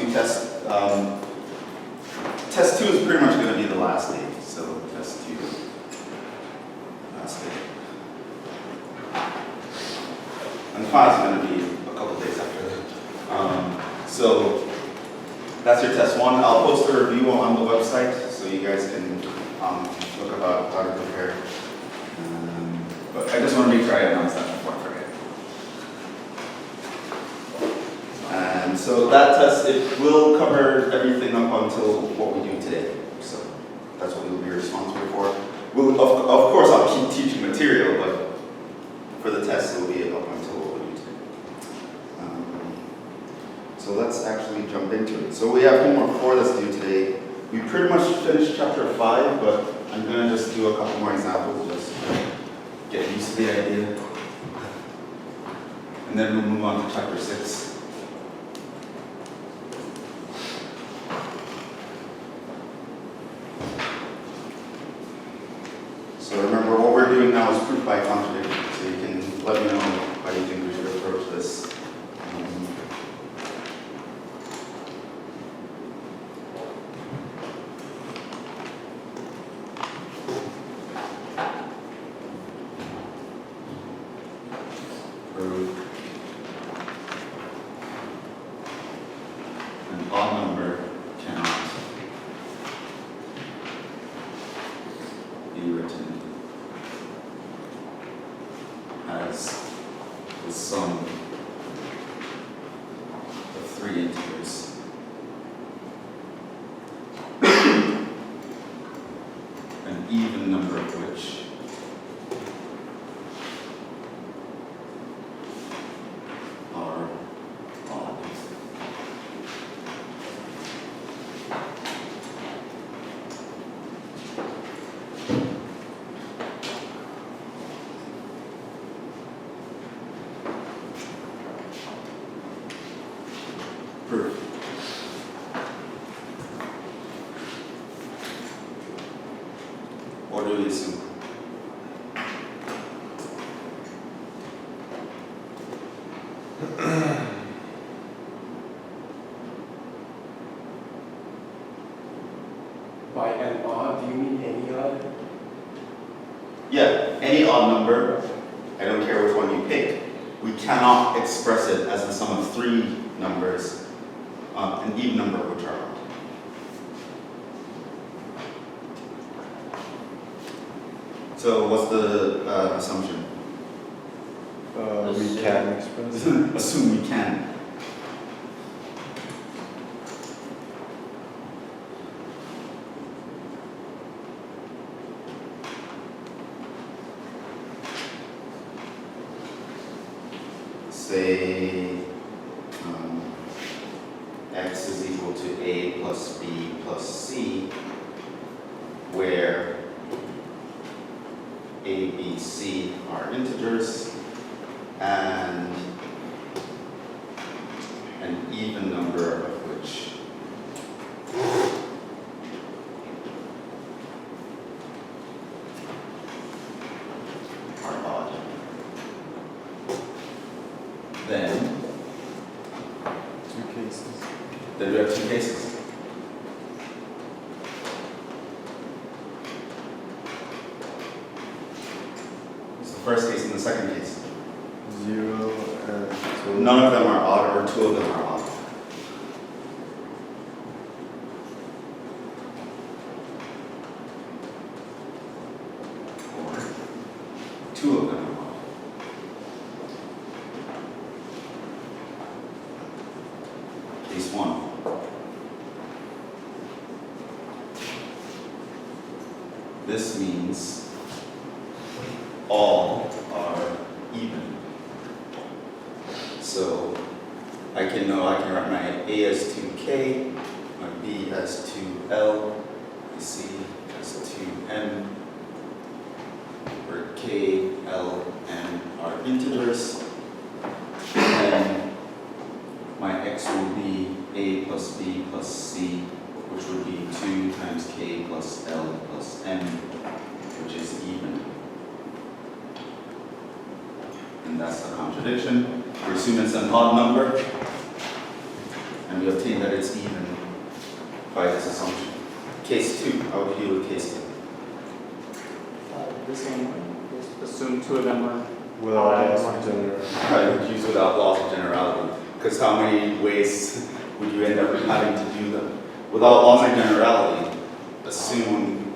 do test. Test 2 is pretty much going to be the last day. So test 2, last day. And class is going to be a couple of days after that. So that's your test 1. I'll post a review on the website so you guys can look about how to prepare. But I just want to make sure I announce that before I forget. And so that test, it will cover everything up until what we do today. So that's what we'll be responsible for. We'll, of course, I'll keep teaching material, but for the test, it will be up until what we do today. So let's actually jump into it. So we have homework 4 that's due today. We pretty much finished chapter 5, but I'm going to just do a couple more examples, just get used to the idea. And then we'll move on to chapter 6. So remember, what we're doing now is proof by contradiction. So you can let me know how you think we should approach this. Prove an odd number cannot be written as the sum of 3 integers. An even number of which are odd. Proof. What do we assume? By an odd, do you mean any odd? Yeah, any odd number, I don't care which one you pick, we cannot express it as the sum of 3 numbers, an even number of which are odd. So what's the assumption? We can express it. Assume we can. Say x is equal to a plus b plus c, where a, b, c are integers, and an even number of which are odd. Then we have 2 cases. It's the first case and the second case. 0 and 2. None of them are odd, or 2 of them are odd. Or 2 of them are odd. Case 1. This means all are even. So I can write my A as 2K, my B as 2L, my C as 2M, where K, L, M are integers. And my X will be A plus B plus C, which would be 2 times K plus L plus M, which is even. And that's the contradiction. We assume it's an odd number, and and we obtain that it's even by this assumption. Case 2, how would you deal with case 2? The same way. Just assume two of them are Without odd loss and of one- generality. I would use without loss of generality, because how many ways would you end up having to do them? Without loss of generality, assume,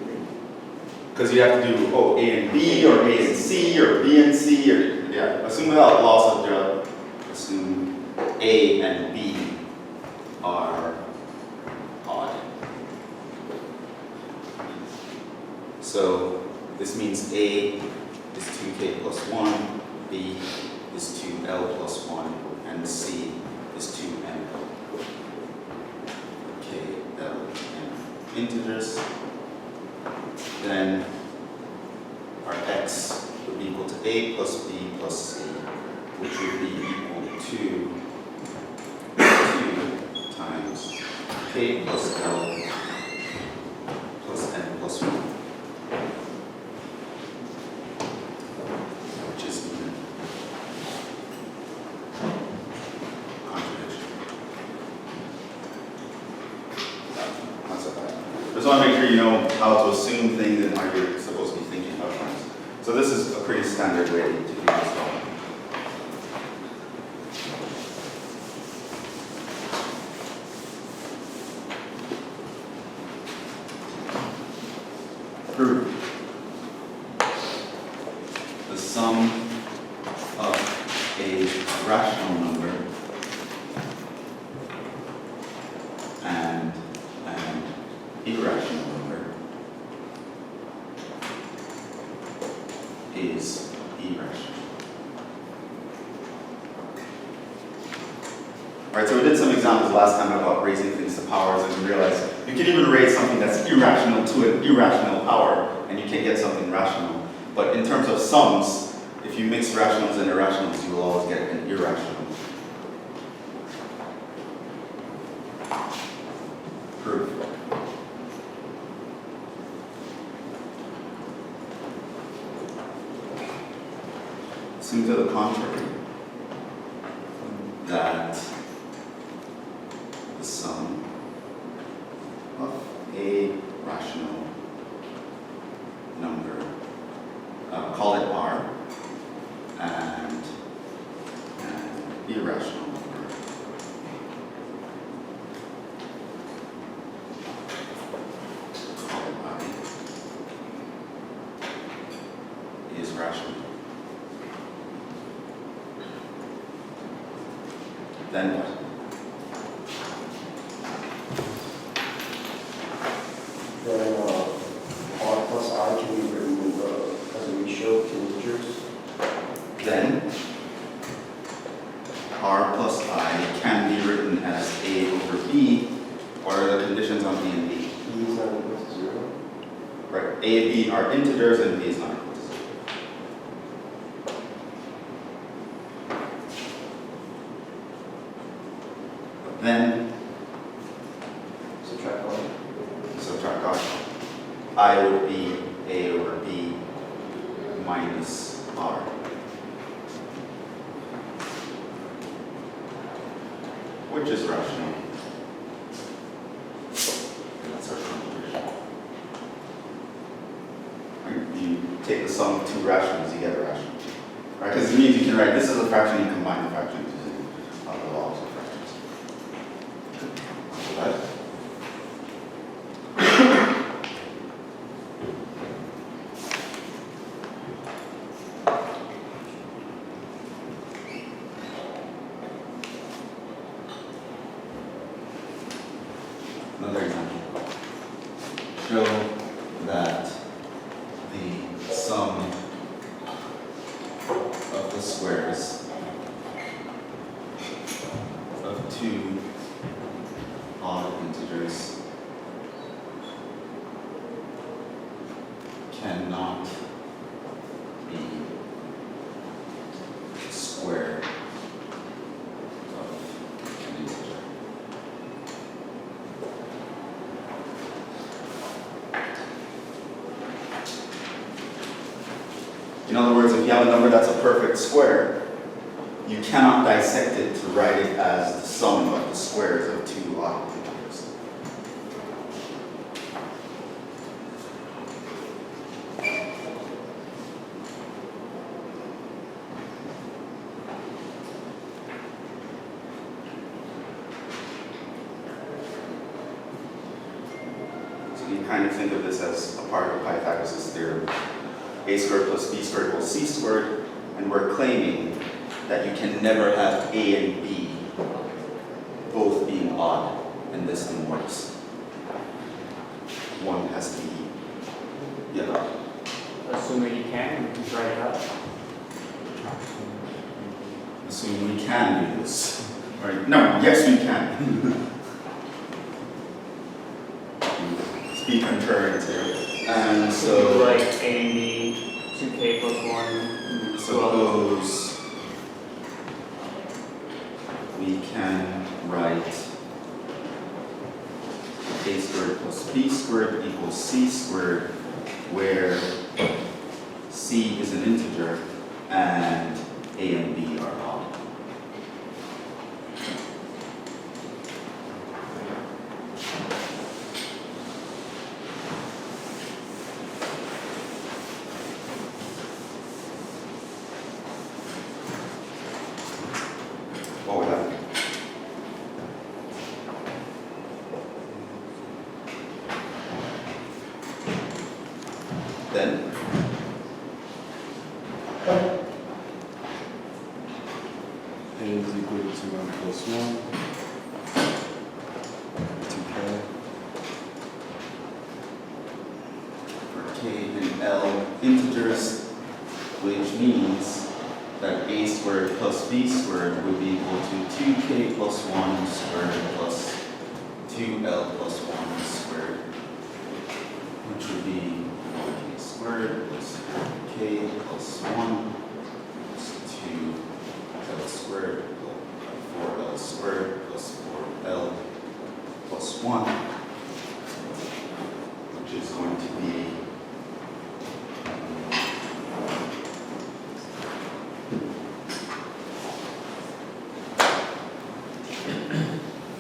because you have to do, A and B, or A and C, or B and C, or, yeah, assume without loss of generality, assume A and B are odd. So this means A is 2k plus 1, B is 2l plus 1, and C is 2m. K, L, M integers. Then our x would be equal to A plus B plus C, which would be equal to 2 times K plus L plus N plus 1. Which is even. Contradiction. That's okay. Just want to make sure you know how to assume things and how you're supposed to be thinking about things. So this is a pretty standard way to do this problem. Prove the sum of a rational number and an irrational number is irrational. Alright, so we did some examples last time about raising things to powers, and we realized you can even raise something that's irrational to an irrational power, and you can get something rational. But in terms of sums, if you mix rationals and irrationals, you will always get an irrational. Proof. Assume to the contrary, that the sum of a rational number, call it R, and an irrational number call it I, is rational. Then what? Then R plus I can be written as a ratio to integers. Then R plus I can be written as A over B. What are the conditions on A and B? B is not equal to 0. Right, A and B are integers and B is not equal to 0. Then Subtract 1. subtract off. I would be A over B minus R. Which is rational. That's our conclusion. Right, you take the sum of two rationals, you get a rational. Right, because it means you can write this is a fraction, you combine the fractions using the laws of fractions. Right? Another example. Show that the sum of the squares of two odd integers cannot be square of an integer. In other words, if you have a number that's a perfect square, you cannot dissect it to write it as the sum of the squares of two odd integers. So you kind of think of this as a part of Pythagoras' theorem. A squared plus b squared equals c squared, and we're claiming that you can never have a and b both being odd, and this thing works. One has to be, yeah. Assuming you can, you can write it up. Assuming we can do this, right? No, yes we can. Let's be contrarian here. And So so, like A and B, 2k plus 1, 12. suppose we can write a squared plus b squared equals c squared, where c is an integer and a and b are odd. What would happen? Then A is equal to 1 plus 1. 2k. for k and l integers, which means that a squared plus b squared would be equal to 2k plus 1 squared plus 2l plus 1 squared, which would be k squared plus k plus 1 plus 2l squared plus 4l squared plus 4l plus 1, which is going to be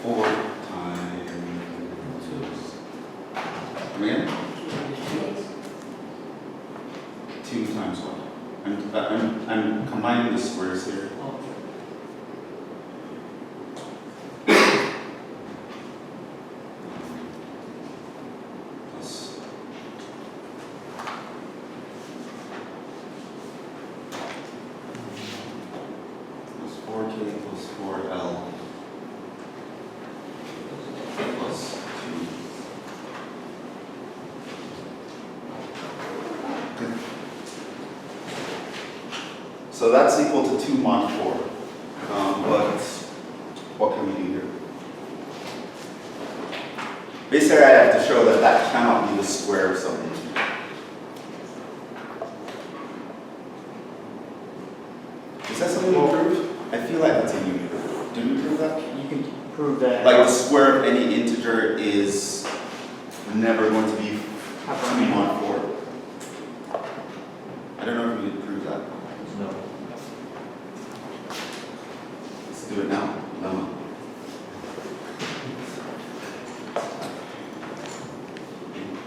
4 times, come again? 2 times what? I'm combining the squares here. Plus plus 4k plus 4l plus 2. Okay. So that's equal to 2 mod 4. But what can we do here? Basically, I have to show that that cannot be the square of something. Is that something we proved? I feel like that's a new proof. Did we prove that? You can prove that. Like the square of any integer is never going to be 2 mod 4. I don't know if we did prove that. No. Let's do it now. No.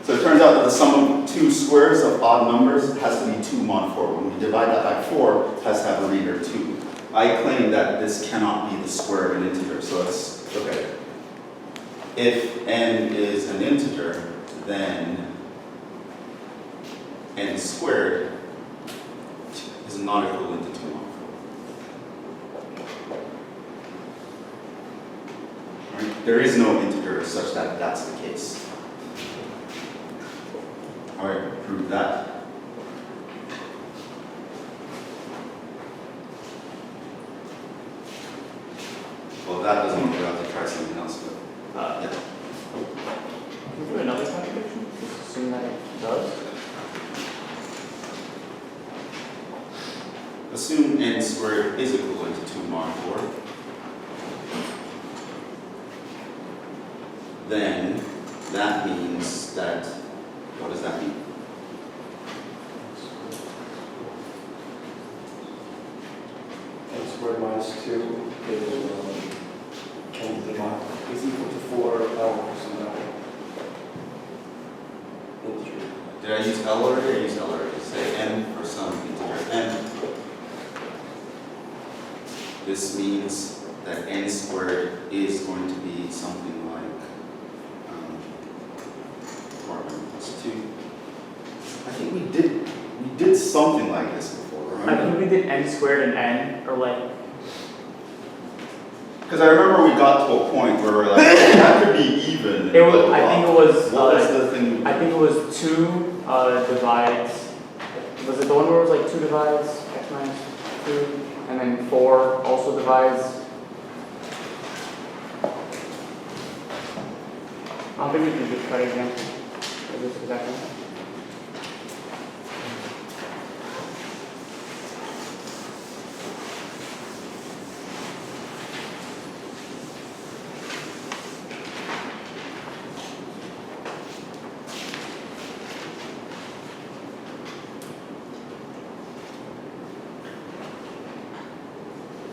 So it turns out that the sum of two squares of odd numbers has to be 2 mod 4. When we divide that by 4, it has to have a remainder 2. I claim that this cannot be the square of an integer, so that's okay. If n is an integer, then n squared is not equivalent to 2 mod 4. Right? There is no integer such that that's the case. All right, prove that. Well, if that doesn't work, we'll have to try something else. But yeah. Can we do another contradiction? Just assume that it does. Assume n squared is equivalent to 2 mod 4. Then that means that, what does that mean? N squared minus can be divided, is equal to 4L for some integer. Did I use L already or use L already? Say n for some integer n. This means that n squared is going to be something like 4 + 2. I think we did something like this before, I remember? think we did n squared and n, or like, Because I remember we got to a point where we're like, oh, that could be even. it was, I think it was, What was the thing? I think it was 2 divides, was it the one where it was like 2 divides, x minus 2, and then 4 also divides? I don't think we can just try it again. Is this exactly?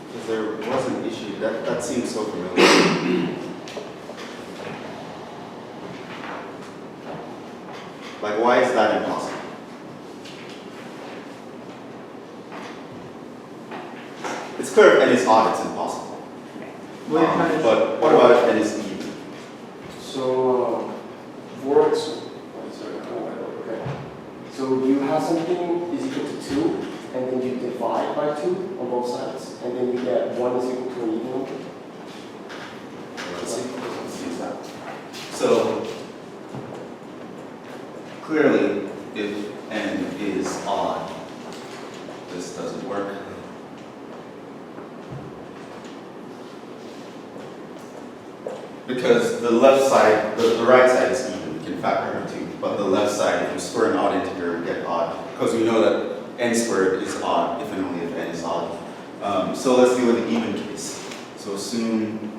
Because there was an issue, that seems so familiar. Like, why is that impossible? It's clear if n is odd, it's impossible. But what about if n is even? So, Vortex, sorry, okay. So you have something is equal to 2, and then you divide by 2 on both sides, and then you get 1 is equal to an even number. Let's see that. So, clearly, if n is odd, this doesn't work. Because the left side, the right side is even, we can factor in 2, but the left side, if you square an odd integer, we get odd, because we know that n squared is odd if and only if n is odd. So let's deal with the even case. So assume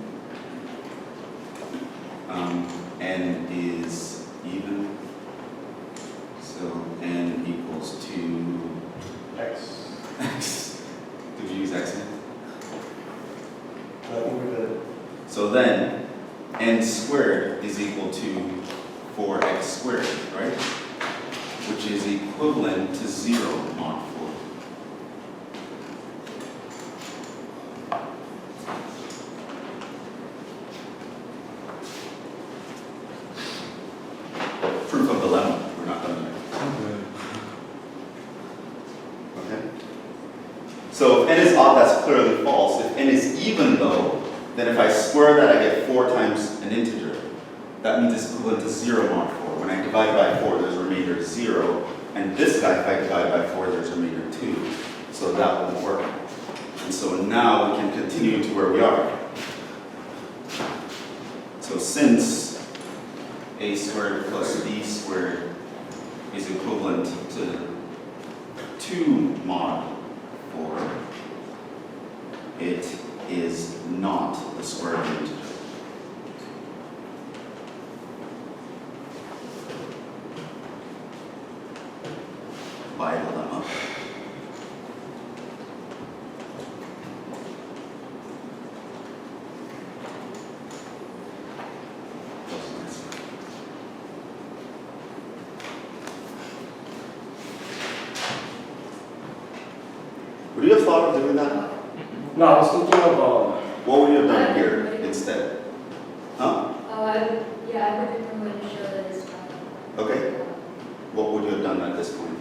n is even. So n equals to X. x. Did you use x in? I think we're good. So then n squared is equal to 4x squared, right? Which is equivalent to 0 mod 4. Proof of the lemma. We're not done yet. Okay? So if n is odd, that's clearly false. If n is even, though, then if I square that, I get 4 times an integer. That means it's equivalent to 0 mod 4. When I divide by 4, there's a remainder 0. And this guy, if I divide by 4, there's a remainder 2. So that won't work. And so now we can continue to where we are. So since a squared plus b squared is equivalent to 2 mod 4, it is not the square of an integer. By dilemma. Would you have thought of doing that? No, I was thinking of What would you have done here instead? Huh? Oh, I would, yeah, I would remember to show that it's Okay. What would you have done at this point?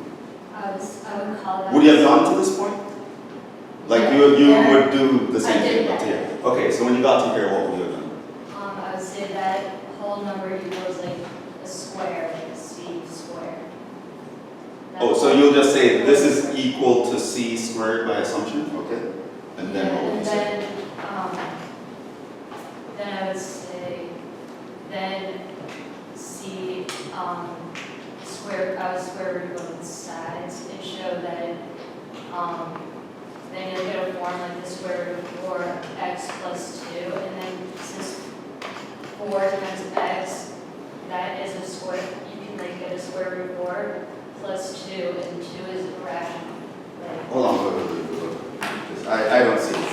I would call that. Would you have gone to this point? Like you Yeah. would do the same I did thing but that. here. Okay, so when you got to here, what would you have done? I would say that whole number equals like a square, like a c squared. Oh, so you'll just say this is equal to c squared by assumption, okay? And then what would you say? Then I would say, then c square, I would square root both sides and show that then you'll get a form like the square root of 4x plus 2, and then since 4 times x, that is a square, you can like get a square root of 4 plus 2, and 2 is irrational. Like, Hold on, wait. 'Cause I don't see it.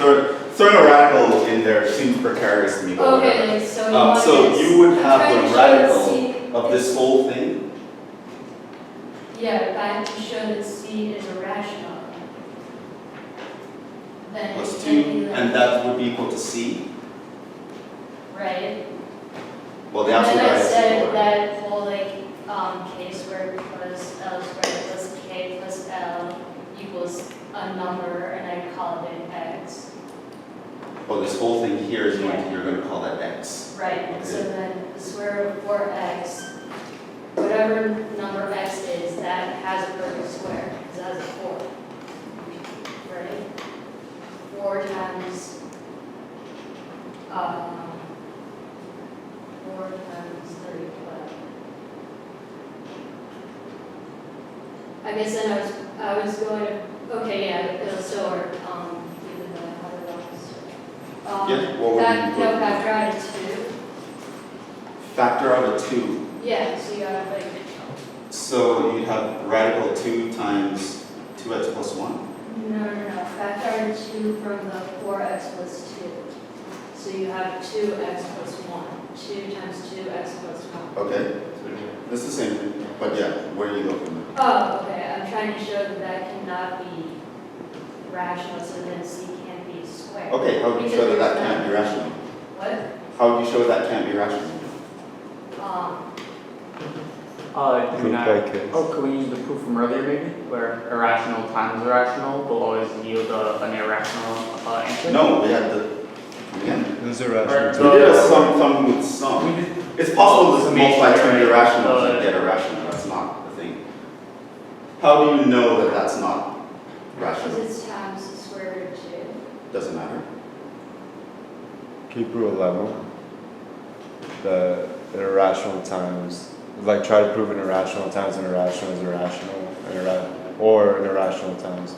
throwing a radical in there seems precarious to me. But whatever. Okay, so you want So this. you would have I'm the trying to show radical C- of this whole thing. Yeah, if I have to show that C is irrational, then Plus it can 2, be like, and that would be equal to C. right? Well, the absolute And then I value is said equal. that, well, like, k squared plus L squared plus k plus L equals a number, and I call it an X. Oh, this whole thing here is going to, Yeah. you're going to call that X. Right, so Okay. then the square root of 4x, whatever number x is, that has a perfect square, because it has a 4. Right? 4 times, 4 times 35. I guess then I was going to, okay, yeah, it'll still work, even though I had it wrong. Yeah, what would That, you no, put? factor out of 2. Factor out of 2. Yeah, so you got like, So you have radical 2 times 2x plus 1. no, factor out of 2 from the 4x plus 2. So you have 2x plus 1, 2 times 2x plus 1. Okay. It's the same thing, but yeah, where do you go from there? Oh, okay, I'm trying to show that that cannot be rational, so then C can't be squared. Okay, how would you show that that can't be rational? What? How would you show that can't be rational? Do we Proof not? by case. Oh, could we use the proof from earlier maybe, where irrational times irrational will always yield an irrational answer? No, we had the, again, Those are Or rational. we did a sum with sum. We did- It's possible to Summation, multiply two right? irrationals and get a rational, that's not the thing. How do you know that that's not Because rational? it's times the square root of 2. Doesn't matter. Can you prove a lemma? The irrational times, like try to prove an irrational times an irrational is irrational, or an irrational times.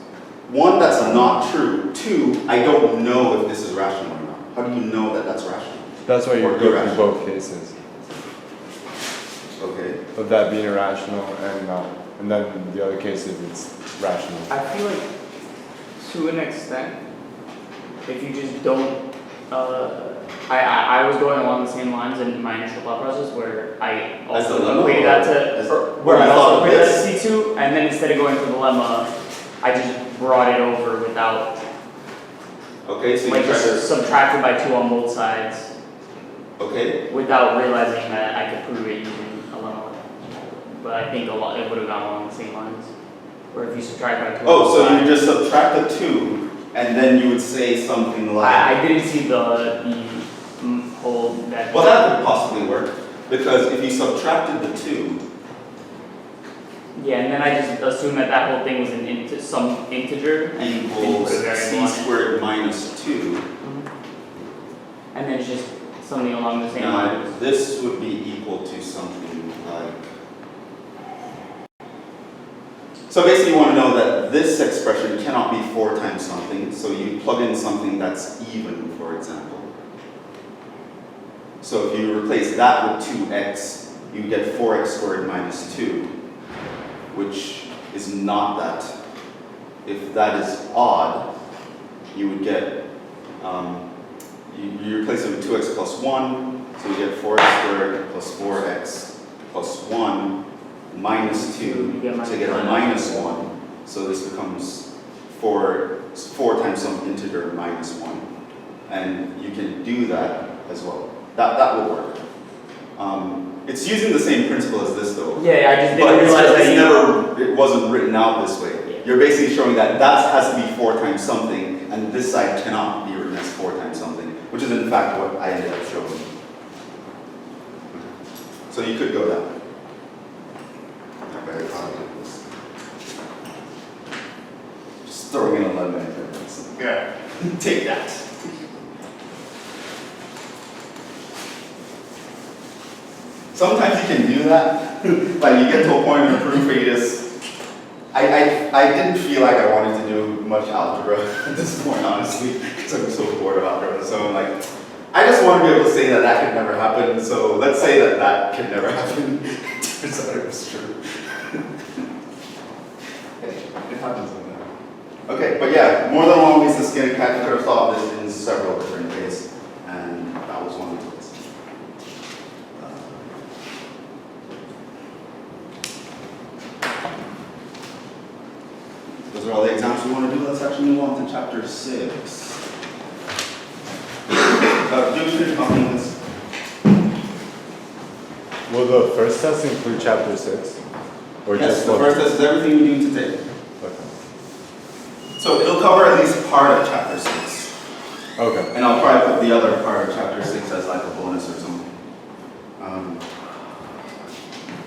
1, that's not true. 2, I don't know if this is rational or not. How do you know that that's rational? That's why you Or go through irrational. both cases Okay. of that being irrational and not, and then the other cases it's rational. I feel like to an extent, if you just don't, I was going along the same lines in my initial thought process where I As the also lemma equated or that as- to, or or where you I thought also of equated that this? to C2, and then instead of going for the lemma, I just brought it over without, Okay, so you like try just to, subtracted by 2 on both sides, okay, without realizing that I could prove it using a lemma. But I think it would have gone along the same lines, where if you subtract by 2 on oh, both so you sides. just subtract the 2, and then you would say something like, I didn't see the whole that. well, that could possibly work, because if you subtracted the 2, Yeah, and then I just assumed that that whole thing was some integer. And equals put a variable c on it. squared minus 2. And then it's just something along the same Now, lines. this would be equal to something like, so basically you want to know that this expression cannot be 4 times something, so you plug in something that's even, for example. So if you replace that with 2x, you get 4x squared minus 2, which is not that. If that is odd, you would get, you replace it with 2x plus 1, so you get 4x squared plus 4x plus 1 minus 2 You get to get a minus minus 1. So this becomes 4 times some integer minus 1. And you can do that as well. That will work. It's using the same principle as this though. Yeah, I just But didn't realize that it wasn't written out this way. Yeah. You're basically showing that that has to be 4 times something, and this side cannot be written as 4 times something, which is in fact what I ended up showing. So you could go that way. I'm very proud of this. Just throwing in a lemon in there. Yeah. Take that. Sometimes you can do that, like you get to a point in the proof where you just, I didn't feel like I wanted to do much algebra at this point, honestly, because I'm so bored of algebra. So I'm like, I just want to be able to say that that could never happen. So let's say that that could never happen. Turns out it was true. It happens like that. Okay, but yeah, more than one ways to skin a cat. You could have thought of this in several different ways, and that was one of those. Those are all the examples we want to do. Let's actually move on to chapter 6. Will the first test include chapter 6? Or Yes, just the one? first test is everything we do today. Okay. So it'll cover at least part of chapter 6. Okay. And I'll probably put the other part of chapter 6 as like a bonus or something.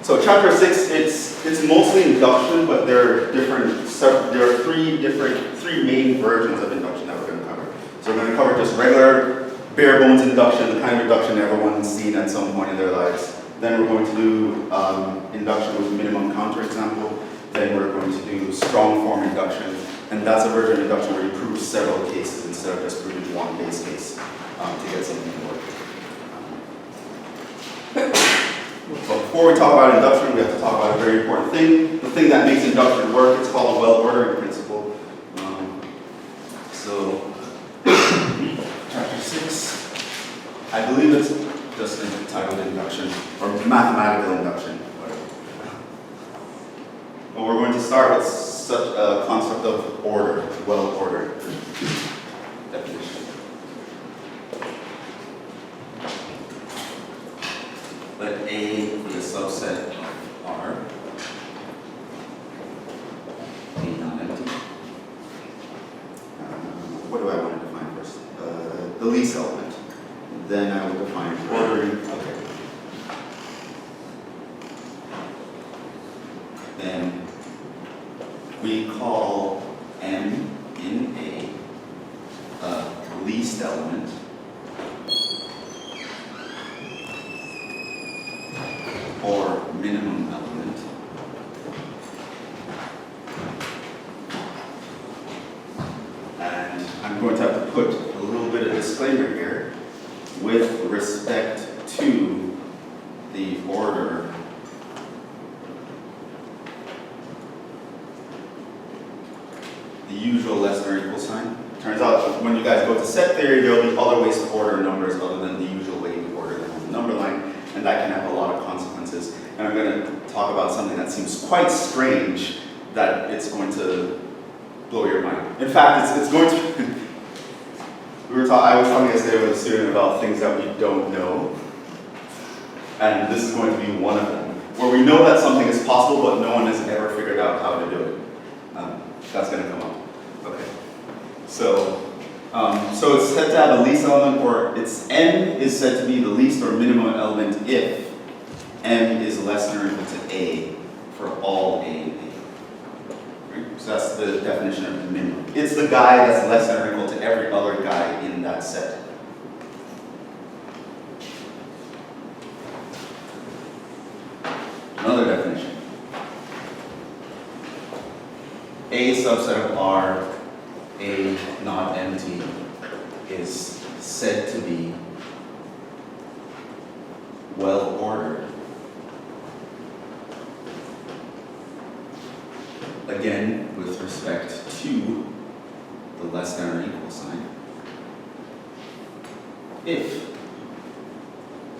So chapter 6, it's mostly induction, but there are three main versions of induction that we're going to cover. So we're going to cover just regular bare bones induction, the kind of induction everyone's seen at some point in their lives. Then we're going to do induction with minimum counterexample. Then we're going to do strong form induction. And that's a version of induction where you prove several cases instead of just proving one base case to get something to work. But before we talk about induction, we have to talk about a very important thing. The thing that makes induction work, it's called a well-ordering principle. So, chapter 6, I believe it's just entitled induction, or mathematical induction, whatever. But we're going to start with such a concept of order, well-ordered definition. Let A be a subset of R, A non-empty. What do I want to define first? The least element. Then I will define ordering. Okay. Then we call M in a least element. Or minimum element. And I'm going to have to put a little bit of disclaimer here with respect to the order the usual less than or equal sign. Turns out when you guys go to set theory, there will be other ways to order numbers other than the usual way we order them on the number line, and that can have a lot of consequences. And I'm going to talk about something that seems quite strange that it's going to blow your mind. In fact, it's going to. I was talking yesterday with a student about things that we don't know, and this is going to be one of them, where we know that something is possible, but no one has ever figured out how to do it. That's going to come up. Okay. So it's said to have a least element, or M is said to be the least or minimum element if M is less than or equal to A for all A and A. Right? So that's the definition of the minimum. It's the guy that's less than or equal to every other guy in that set. Another definition. A subset of R, A not empty, is said to be well ordered. Again, with respect to the less than or equal sign. If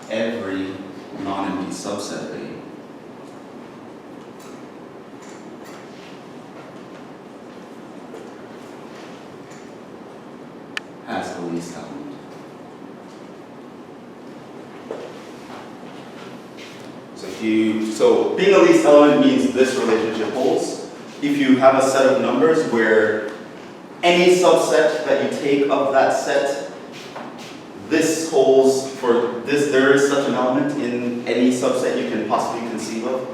every non-empty subset of A has the least element. So being a least element means this relationship holds. If you have a set of numbers where any subset that you take of that set, this holds for this, there is such an element in any subset you can possibly conceive of,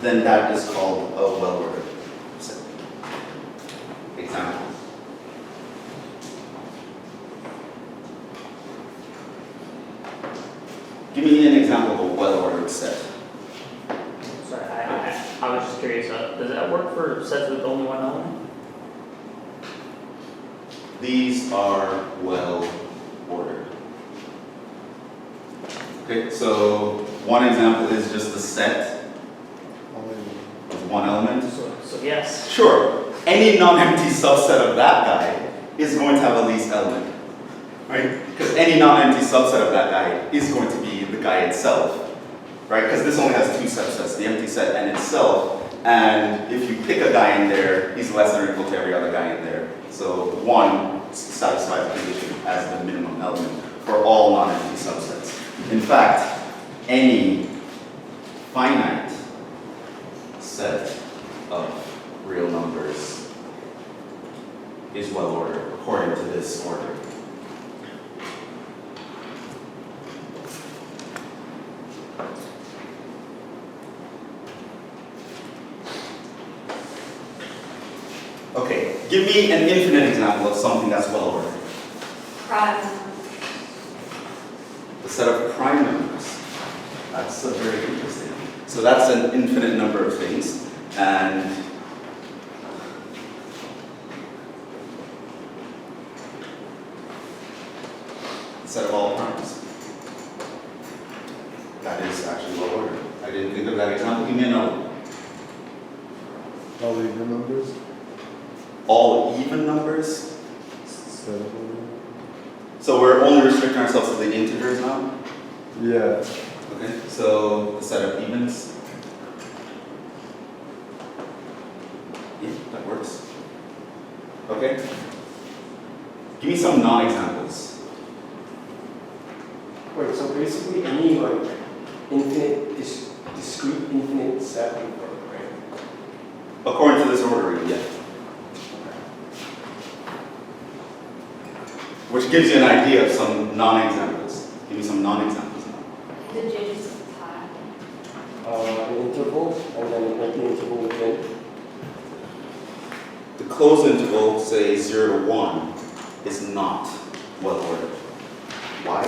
then that is called a well-ordered set. Example. Give me an example of a well-ordered set. Sorry, I was just curious, does that work for sets with only one element? These are well ordered. Okay, so one example is just a set with one element. So yes. Sure, any non-empty subset of that guy is going to have a least element. right? Because any non-empty subset of that guy is going to be the guy itself, right? Because this only has two subsets, the empty set and itself. And if you pick a guy in there, he's less than or equal to every other guy in there. So 1 satisfies the condition as the minimum element for all non-empty subsets. In fact, any finite set of real numbers is well ordered according to this order. Okay, give me an infinite example of something that's well ordered. Prime. The set of prime numbers. That's very interesting. So that's an infinite number of things, and the set of all primes. That is actually well ordered. I didn't think of that example. Give me another one. All even numbers? All even numbers. Set of all- So we're only restricting ourselves to the integers now. Yeah. Okay, so the set of evens. Yeah, that works. Okay. Give me some non-examples. Wait, so basically any like infinite, discrete infinite set would work, right? According to this ordering, yeah. Which gives you an idea of some non-examples. Give me some non-examples now. The digits of pi. An interval and then an open interval within. The closed interval, say 0 to 1, is not well ordered. Why?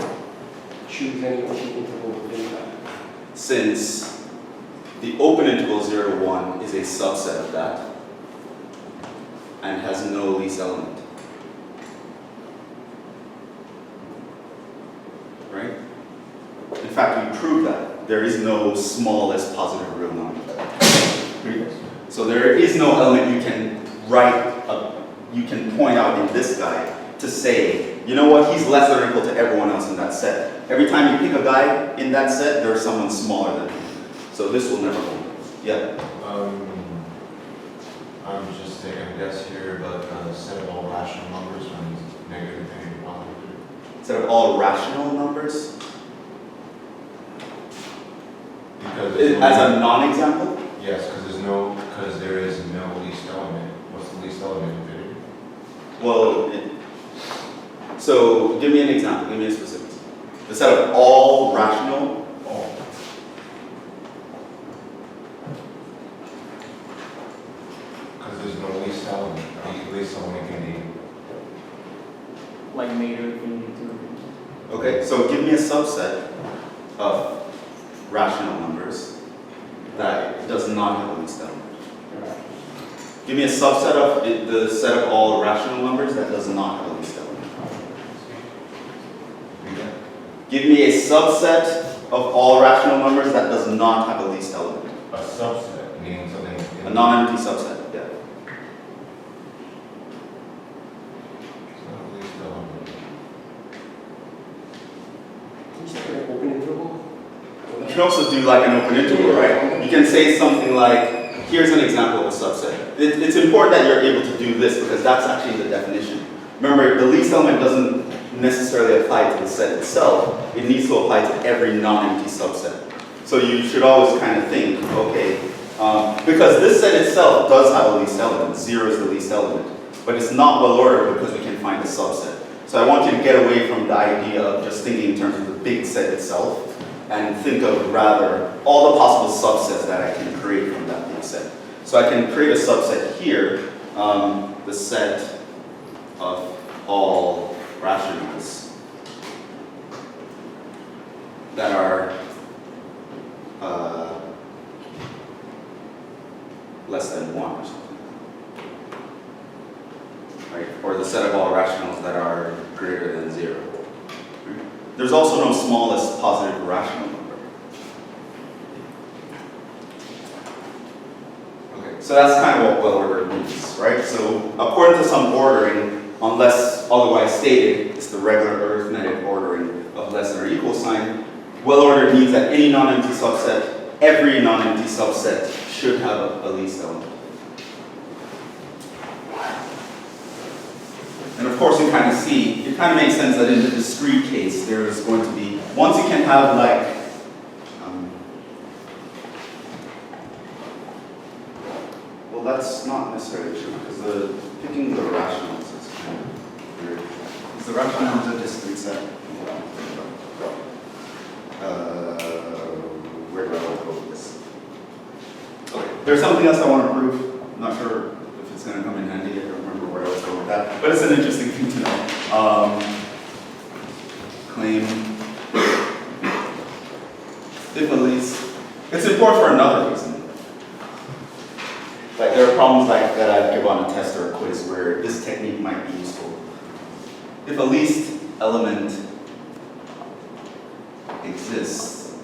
Choose any open interval within that. Since the open interval 0 to 1 is a subset of that and has no least element. Right? In fact, we proved that there is no smallest positive real number. So there is no element you can you can point out in this guy to say, you know what, he's less than or equal to everyone else in that set. Every time you pick a guy in that set, there's someone smaller than him. So this will never hold. Yeah. I'm just taking a guess here, but set of all rational numbers when negative and positive. Instead of all rational numbers, Because as a non-example, yes, because there is no least element. What's the least element in infinity? well, so give me an example, give me a specific example. The set of all rational, All. Because there's no least element. The least element can be. Like major infinity to infinity. okay, so give me a subset of rational numbers that does not have a least element. Give me a subset of the set of all rational numbers that does not have a least element. Give me a subset of all rational numbers that does not have a least element. A subset, meaning something. A non-empty subset, yeah. It's not a least element. Can you say an open interval? You can also do like an open interval, right? You can say something like, here's an example of a subset. It's important that you're able to do this because that's actually the definition. Remember, the least element doesn't necessarily apply to the set itself. It needs to apply to every non-empty subset. So you should always kind of think, okay, because this set itself does have a least element. 0 is the least element. But it's not well ordered because we can find a subset. So I want you to get away from the idea of just thinking in terms of the big set itself and think of rather all the possible subsets that I can create from that big set. So I can create a subset here, the set of all rationals that are less than 1 or something. Right? Or the set of all rationals that are greater than 0. Right? There's also no smallest positive rational number. Okay, so that's kind of what well ordered means, right? So according to some ordering, unless otherwise stated, it's the regular arithmetic ordering of less than or equal sign. Well-ordered means that any non-empty subset, every non-empty subset should have a least element. And of course, you kind of see, it kind of makes sense that in the discrete case, there is going to be, once you can have like, well, that's not necessarily true, because picking the rationals is kind of weird. Is the rationals a discrete set? Where do I want to go with this? Okay, there's something else I want to prove. I'm not sure if it's going to come in handy. I don't remember where I was going with that, but it's an interesting thing to know. Claim if at least, it's important for another reason. Like there are problems like that I'd give on a test or a quiz where this technique might be useful. If a least element exists,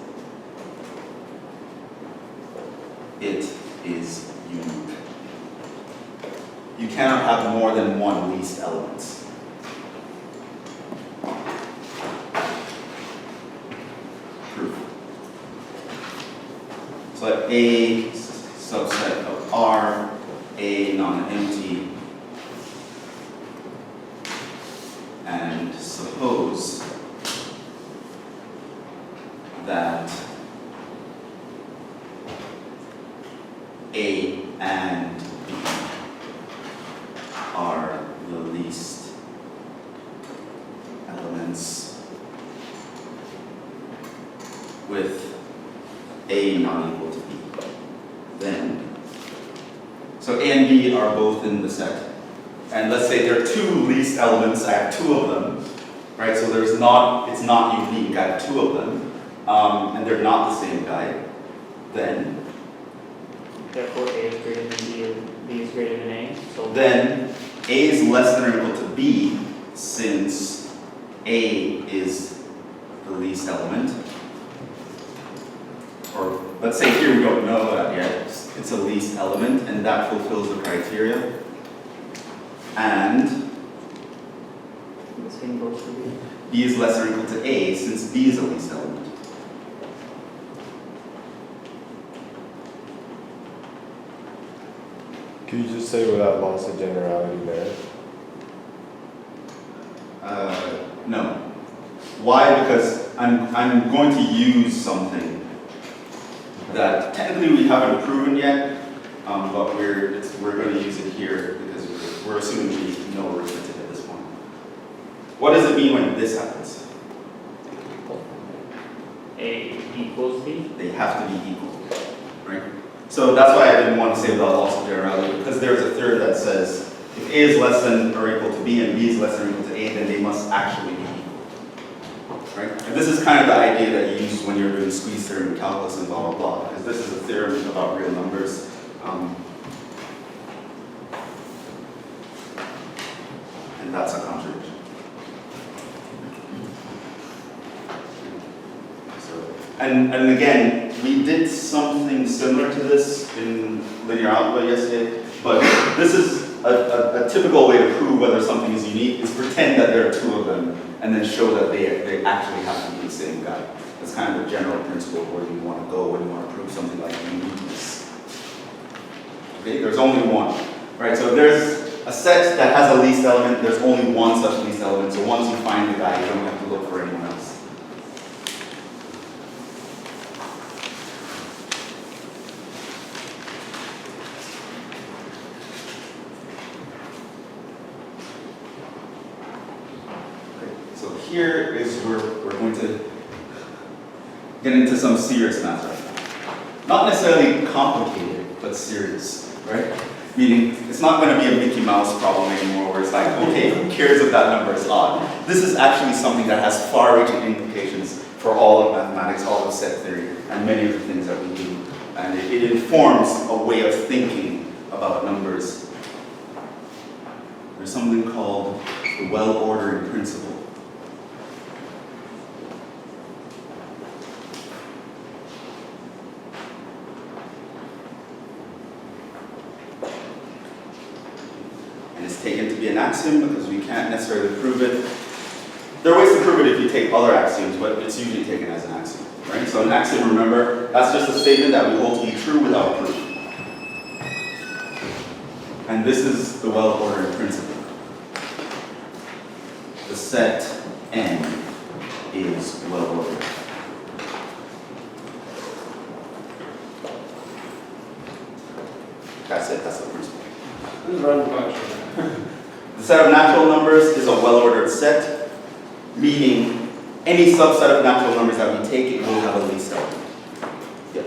it is unique. You cannot have more than one least element. Proof. So that A subset of R, A non-empty, and suppose that A and B are the least elements with A not equal to B. Then, so A and B are both in the set. And let's say there are two least elements, I have two of them, right? So it's not unique, I have two of them, and they're not the same guy. Then, Therefore, A is greater than B, or B is greater than A. So then A is less than or equal to B, since A is the least element. Or let's say here we don't know that yet. It's a least element, and that fulfills the criteria. And the same goes for B. B is less than or equal to A, since B is a least element. Can you just say without loss of generality there? No. Why? Because I'm going to use something that technically we haven't proven yet, but we're going to use it here because we're assuming we know arithmetic at this point. What does it mean when this happens? A equals B. They have to be equal, right? So that's why I didn't want to say without loss of generality, because there's a theory that says if A is less than or equal to B and B is less than or equal to A, then they must actually be equal, right? And this is kind of the idea that you use when you're doing squeeze theorem in calculus and blah, blah, blah, because this is a theorem about real numbers. And that's a contradiction. So, and again, we did something similar to this in linear algebra yesterday, but this is a typical way to prove whether something is unique, is pretend that there are two of them, and then show that they actually have to be the same guy. That's kind of the general principle where you want to go when you want to prove something like uniqueness. Okay, there's only one, right? So if there's a set that has a least element, there's only one such least element, so once you find the guy, you don't have to look for anyone else. Here is where we're going to get into some serious math right now. Not necessarily complicated, but serious, right? Meaning, it's not going to be a Mickey Mouse problem anymore where it's like, okay, who cares if that number is odd? This is actually something that has far-reaching implications for all of mathematics, all of set theory, and many of the things that we do. And it informs a way of thinking about numbers. There's something called the well-ordering principle. it's taken to be an axiom because we can't necessarily prove it. There are ways to prove it if you take other axioms, but it's usually taken as an axiom, right? So an axiom, remember, that's just a statement that we hold to be true without proof. And this is the well-ordered principle. The set N is well-ordered. That's it, that's the principle. This is random function. The set of natural numbers is a well-ordered set, meaning any subset of natural numbers that we take, it will have a least element. Yeah.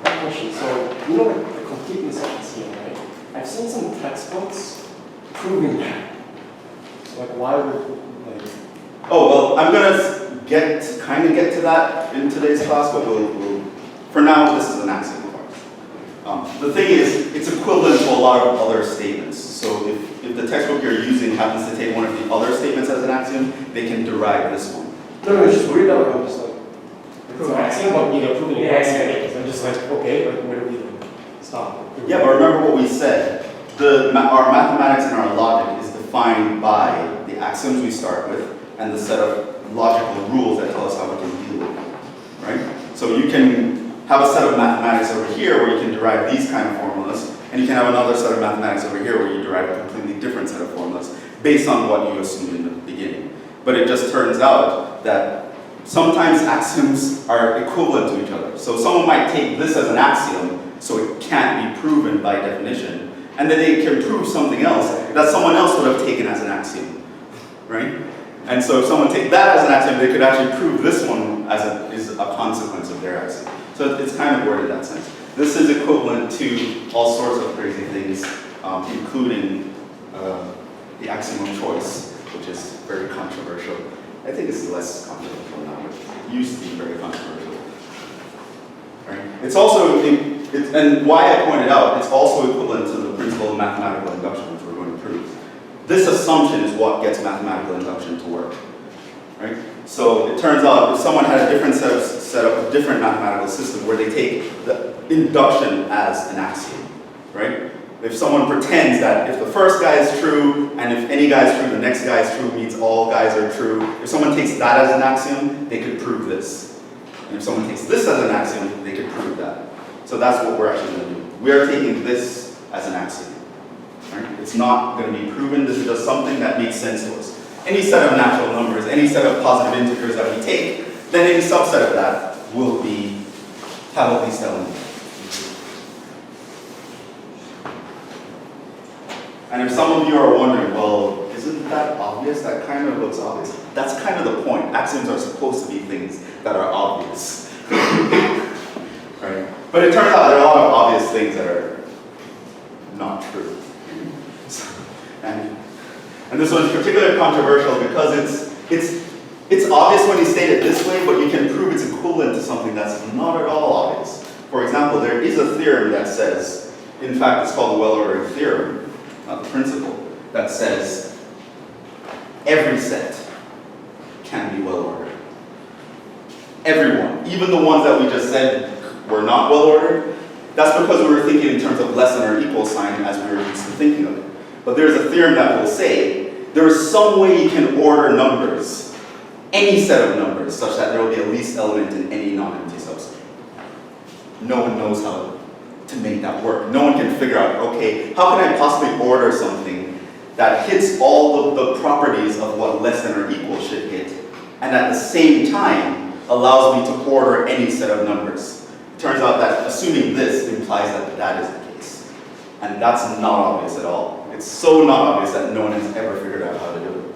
Question. So, you know, like the completeness of this here, right? I've seen some textbooks proving that. Like, why would, like... Oh, well, I'm gonna kind of get to that in today's class, but we'll for now, this is an axiom. The thing is, it's equivalent to a lot of other statements. So if the textbook you're using happens to take one of the other statements as an axiom, they can derive this one. No, it's just weird that I'm just like, it's an axiom, but you know, proving an axiom. I'm just like, okay, but where do we stop? Yeah, but remember what we said. Our mathematics and our logic is defined by the axioms we start with and the set of logical rules that tell us how we can deal with them, right? So you can have a set of mathematics over here where you can derive these kind of formulas, and you can have another set of mathematics over here where you derive a completely different set of formulas based on what you assumed in the beginning. But it just turns out that sometimes axioms are equivalent to each other. So someone might take this as an axiom, so it can't be proven by definition, and then they can prove something else that someone else would have taken as an axiom, right? And so if someone takes that as an axiom, they could actually prove this one is a consequence of their axiom. So it's kind of worded in that sense. This is equivalent to all sorts of crazy things, including the axiom of choice, which is very controversial. I think it's less controversial now, but it used to be very controversial. Right? It's also, and why I pointed out, it's also equivalent to the principle of mathematical induction, which we're going to prove. This assumption is what gets mathematical induction to work. Right? So it turns out if someone had a different set up a different mathematical system where they take the induction as an axiom, right? If someone pretends that if the first guy is true and if any guy is true, the next guy is true means all guys are true. If someone takes that as an axiom, they could prove this. And if someone takes this as an axiom, they could prove that. So that's what we're actually going to do. We are taking this as an axiom. Right? It's not going to be proven. This is just something that makes sense to us. Any set of natural numbers, any set of positive integers that we take, then any subset of that will have a least element. And if some of you are wondering, well, isn't that obvious? That kind of looks obvious. That's kind of the point. Axioms are supposed to be things that are obvious. Right? But it turns out there are a lot of obvious things that are not true. And this one's particularly controversial because it's obvious when you state it this way, but you can prove it's equivalent to something that's not at all obvious. For example, there is a theorem that says, in fact, it's called the well-ordered theorem, not the principle, that says every set can be well-ordered. Everyone, even the ones that we just said were not well-ordered, that's because we were thinking in terms of less than or equal sign as we were used to thinking of it. But there's a theorem that will say there is some way you can order numbers, any set of numbers, such that there will be a least element in any non-empty subset. No one knows how to make that work. No one can figure out, okay, how can I possibly order something that hits all of the properties of what less than or equal should hit, and at the same time allows me to order any set of numbers. It turns out that assuming this implies that that is the case. And that's not obvious at all. It's so not obvious that no one has ever figured out how to do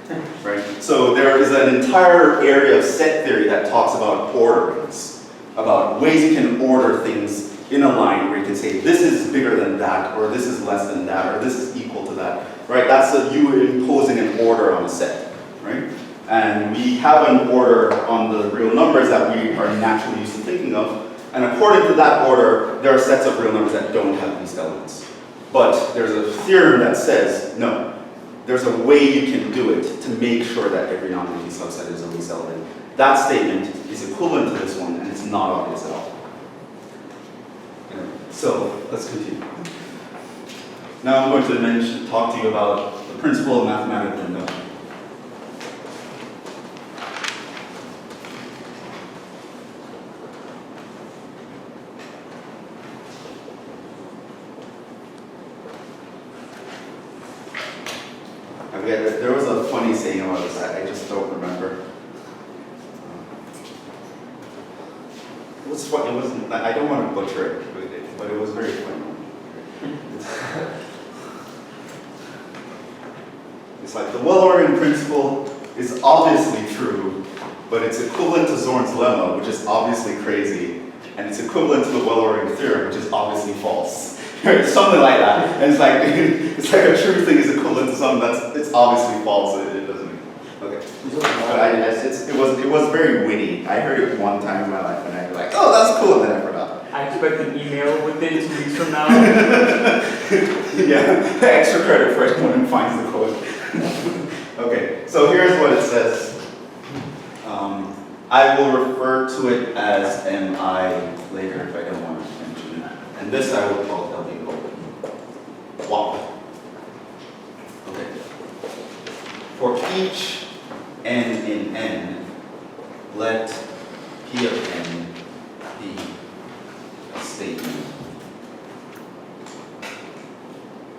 it. Right? So there is an entire area of set theory that talks about orderings, about ways you can order things in a line where you can say this is bigger than that, or this is less than that, or this is equal to that. Right? That's you imposing an order on a set. Right? And we have an order on the real numbers that we are naturally used to thinking of. And according to that order, there are sets of real numbers that don't have these elements. But there's a theorem that says, no, there's a way you can do it to make sure that every non-empty subset is a least element. That statement is equivalent to this one, and it's not obvious at all. So let's continue. Now I'm going to talk to you about the principle of mathematical induction. There was a funny saying about this, I just don't remember. It was funny, it wasn't, I don't want to butcher it, but it was very funny. It's like the well-ordered principle is obviously true, but it's equivalent to Zorn's lemma, which is obviously crazy, and it's equivalent to the well-ordered theorem, which is obviously false. Something like that. And it's like a true thing is equivalent to something it's obviously false. It doesn't make okay. But it was very witty. I heard it one time in my life, and I was like, oh, that's cool, and then I forgot. I expect an email within 2 weeks from now. Yeah, extra credit for anyone who finds the quote. Okay, so here's what it says. I will refer to it as MI later if I don't want to mention it. And this I will call WAP. WAP. Okay. For each n in n, let P of n be a statement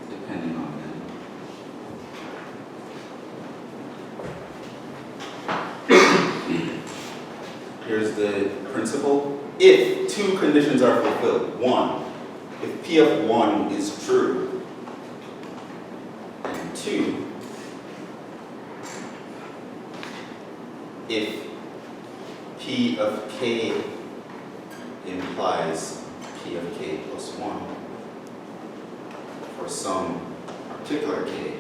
depending on n. Here's the principle. If two conditions are fulfilled, one, if P of 1 is true, and 2, if P of k implies P of k plus 1 for some particular k,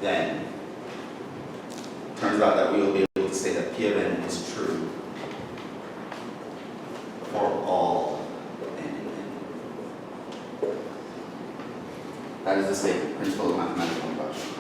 then turns out that we will be able to say that P of n is true for all n in n. That is the statement, principle of mathematical induction.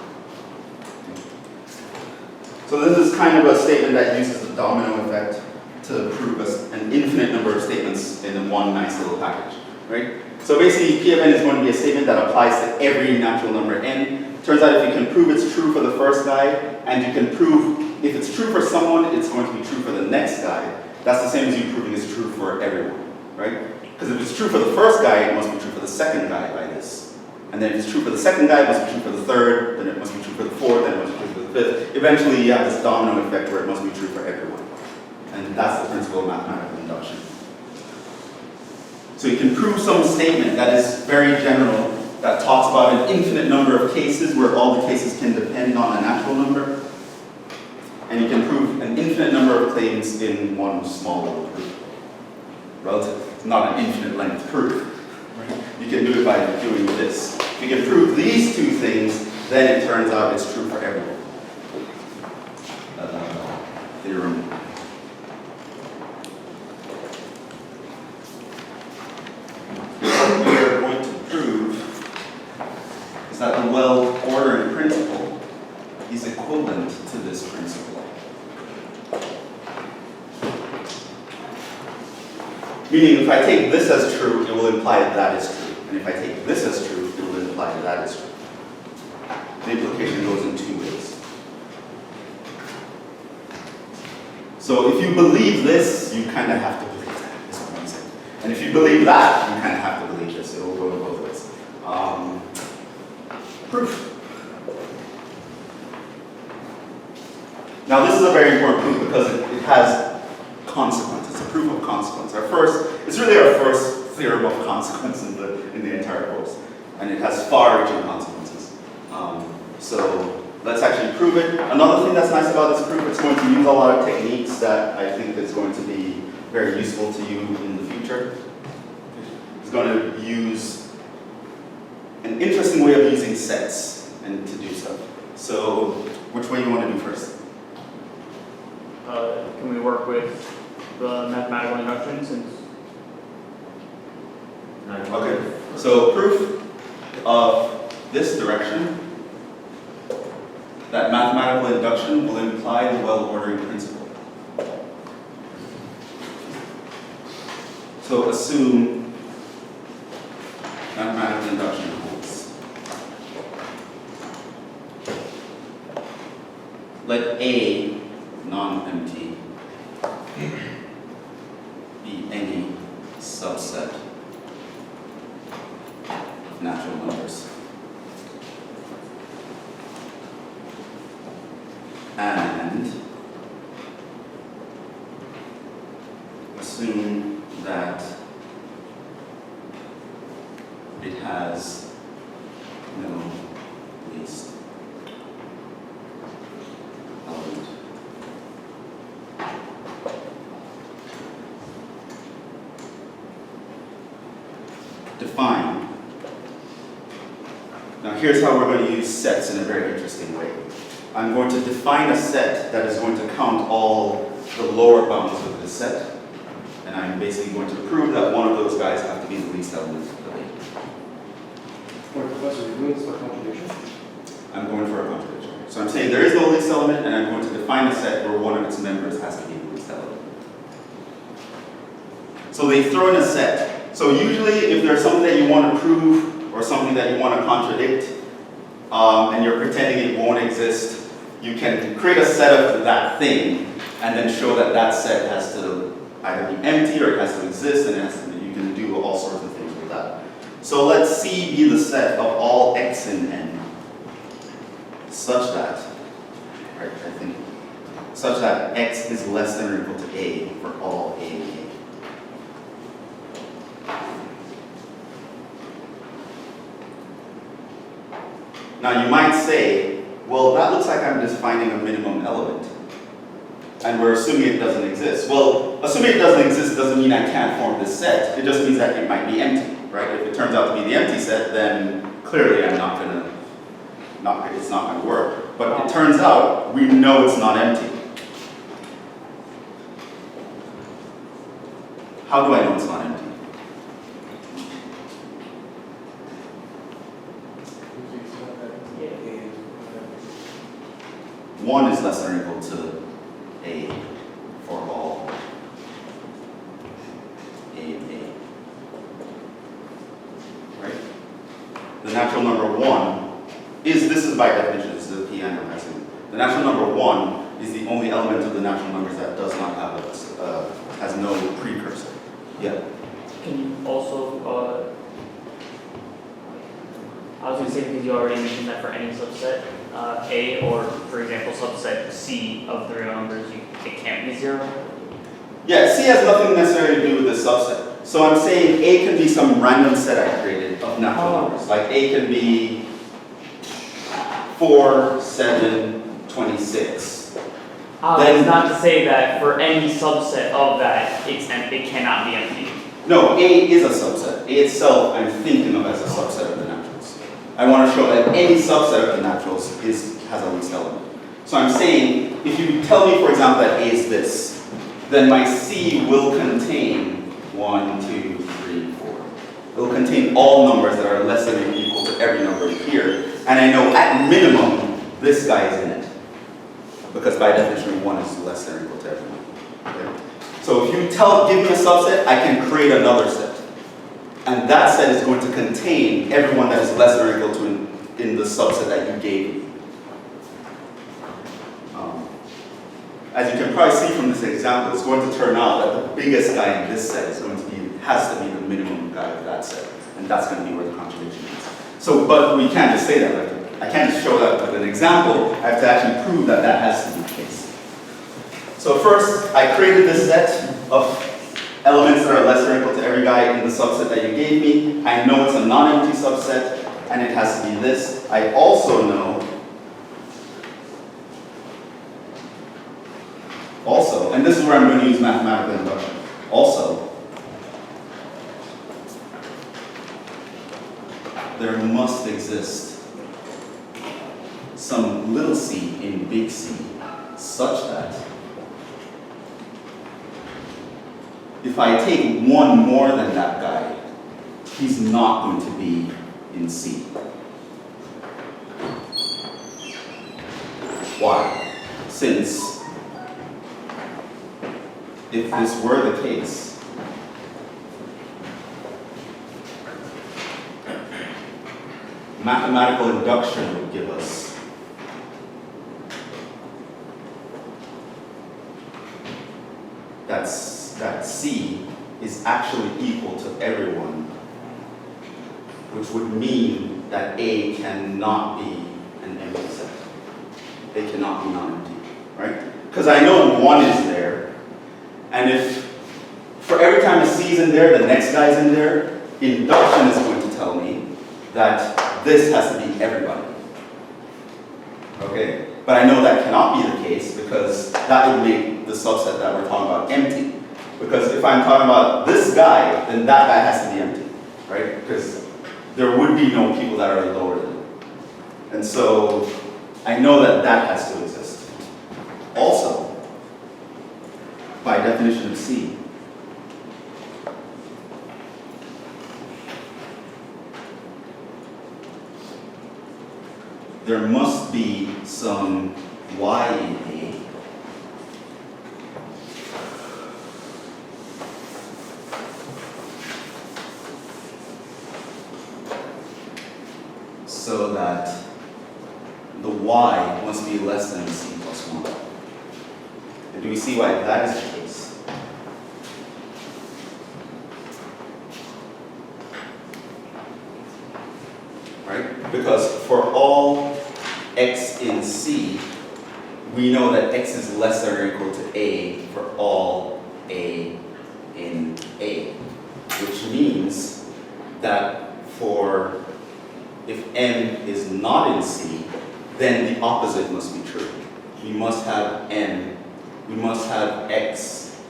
So this is kind of a statement that uses the domino effect to prove an infinite number of statements in one nice little package, right? So basically, P of n is going to be a statement that applies to every natural number n. Turns out if you can prove it's true for the first guy, and you can prove if it's true for someone, it's going to be true for the next guy. That's the same as you proving it's true for everyone, right? Because if it's true for the first guy, it must be true for the second guy by this. And then if it's true for the second guy, it must be true for the third, then it must be true for the fourth, then it must be true for the fifth. Eventually, you have this domino effect where it must be true for everyone. And that's the principle of mathematical induction. So you can prove some statement that is very general, that talks about an infinite number of cases where all the cases can depend on a natural number. And you can prove an infinite number of claims in one small little proof. Relative, it's not an infinite length proof. Right? You can do it by doing this. If you can prove these two things, then it turns out it's true for everyone. Theorem. What we are going to prove is that the well-ordered principle is equivalent to this principle. Meaning, if I take this as true, it will imply that that is true. And if I take this as true, it will imply that that is true. The implication goes in two ways. So if you believe this, you kind of have to believe that, is what I'm saying. And if you believe that, you kind of have to believe this. It will go in both ways. Proof. Now this is a very important proof because it has consequence. It's a proof of consequence. It's really our first theorem of consequence in the entire course. And it has far-reaching consequences. So let's actually prove it. Another thing that's nice about this proof, it's going to use a lot of techniques that I think is going to be very useful to you in the future. It's going to use an interesting way of using sets and to do stuff. So which way do you want to do first? Can we work with the mathematical induction since? Okay, so proof of this direction, that mathematical induction will imply the well-ordering principle. So assume mathematical induction holds. Let A, non-empty, be any subset of natural numbers. And assume that it has no least element. Define. Now here's how we're going to use sets in a very interesting way. I'm going to define a set that is going to count all the lower bounds of the set, and I'm basically going to prove that one of those guys have to be the least element of A. Wait, Professor, you're doing this by contradiction? I'm going for a contradiction. So I'm saying there is no least element, and I'm going to define a set where one of its members has to be the least element. So they throw in a set. So usually if there's something that you want to prove or something that you want to contradict, and you're pretending it won't exist, you can create a set of that thing and then show that that set has to either be empty or it has to exist, and you can do all sorts of things with that. So let C be the set of all x in n such that, right, I think, such that x is less than or equal to A for all A and K. Now you might say, well, that looks like I'm just finding a minimum element, and we're assuming it doesn't exist. Well, assuming it doesn't exist doesn't mean I can't form this set. It just means that it might be empty, right? If it turns out to be the empty set, then clearly I'm not gonna, it's not gonna work. But it turns out we know it's not empty. How do I know it's not empty? One is less than or equal to A for all A and A. Right? The natural number 1 is, this is by definition, this is the piano lesson. The natural number 1 is the only element of the natural numbers that does not have has no precursor. Yeah. Can you also, I was going to say, because you already mentioned that for any subset, A, or for example, subset C of the real numbers, it can't be 0? Yeah, C has nothing necessarily to do with this subset. So I'm saying A can be some random set I created of natural numbers. Like A can be 4, 7, 26. It's not to say that for any subset of that, it cannot be empty. No, A is a subset. A itself I'm thinking of as a subset of the naturals. I want to show that any subset of the naturals has a least element. So I'm saying, if you tell me, for example, that A is this, then my C will contain 1, 2, 3, 4. It will contain all numbers that are less than or equal to every number here. And I know at minimum, this guy is in it. Because by definition, 1 is less than or equal to every number. Okay? So if you give me a subset, I can create another set. And that set is going to contain everyone that is less than or equal to in the subset that you gave me. As you can probably see from this example, it's going to turn out that the biggest guy in this set has to be the minimum guy of that set. And that's going to be where the contradiction is. So, but we can't just say that. I can't just show that with an example. I have to actually prove that that has to be the case. So first, I created this set of elements that are less than or equal to every guy in the subset that you gave me. I know it's a non-empty subset, and it has to be this. I also know, and this is where I'm going to use mathematical induction, also, there must exist some little c in big C such that if I take one more than that guy, he's not going to be in C. Why? Since if this were the case, mathematical induction would give us that C is actually equal to everyone, which would mean that A cannot be an empty set. They cannot be non-empty, right? Because I know 1 is there, and if for every time a C is in there, the next guy's in there, induction is going to tell me that this has to be everybody. Okay? But I know that cannot be the case because that would make the subset that we're talking about empty. Because if I'm talking about this guy, then that guy has to be empty, right? Because there would be no people that are lower than him. And so I know that that has to exist. Also, by definition of C, there must be some Y in A so that the Y must be less than C plus 1. And do we see why that is the case? Right? Because for all X in C, we know that X is less than or equal to A for all A in A, which means that if M is not in C, then the opposite must be true. We must have X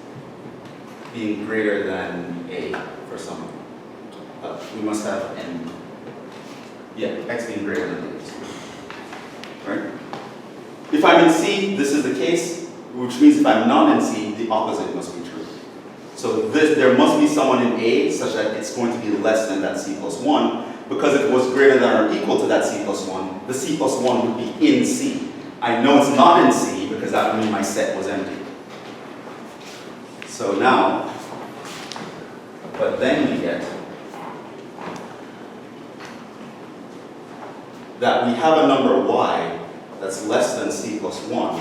being greater than A for some. We must have M. Yeah, X being greater than A. Right? If I'm in C, this is the case, which means if I'm not in C, the opposite must be true. So there must be someone in A such that it's going to be less than that C plus 1, because if it was greater than or equal to that C plus 1, the C plus 1 would be in C. I know it's not in C because that would mean my set was empty. So now, but then we get that we have a number Y that's less than C plus 1.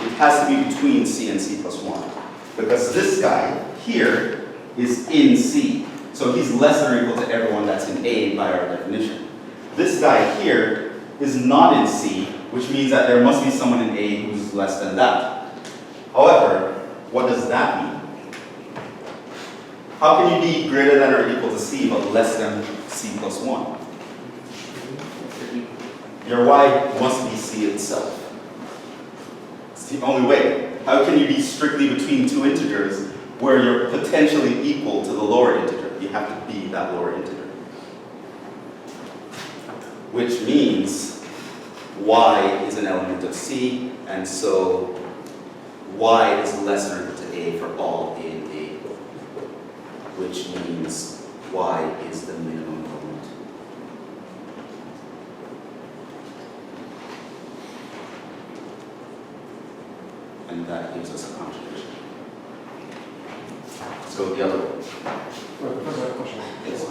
It has to be between C and C plus 1. Because this guy here is in C. So he's less than or equal to everyone that's in A by our definition. This guy here is not in C, which means that there must be someone in A who's less than that. However, what does that mean? How can you be greater than or equal to C but less than C plus 1? Your Y must be C itself. It's the only way. How can you be strictly between two integers where you're potentially equal to the lower integer? You have to be that lower integer. Which means Y is an element of C, and so Y is less than or equal to A for all A in A. Which means Y is the minimum element. And that gives us a contradiction. Let's go the other way. Question. Yes.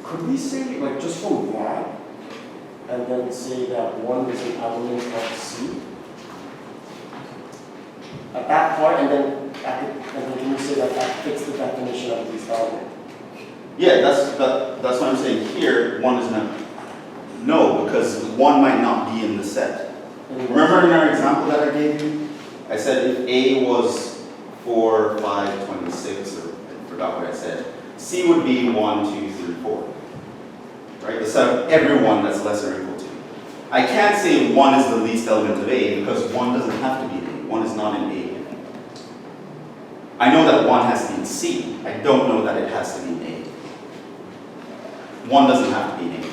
Could we say, like, just from that, and then say that 1 is an element of C? At that part, and then can you say that that fits the definition of these elements? Yeah, that's what I'm saying here. 1 is not. No, because 1 might not be in the set. Remember in our example that I gave you? I said if A was 4, 5, 26, or I forgot what I said, C would be 1, 2, 3, 4. Right? The set of everyone that's less or equal to. I can't say 1 is the least element of A because 1 doesn't have to be in A. 1 is not in A. I know that 1 has to be in C. I don't know that it has to be in A. 1 doesn't have to be in A.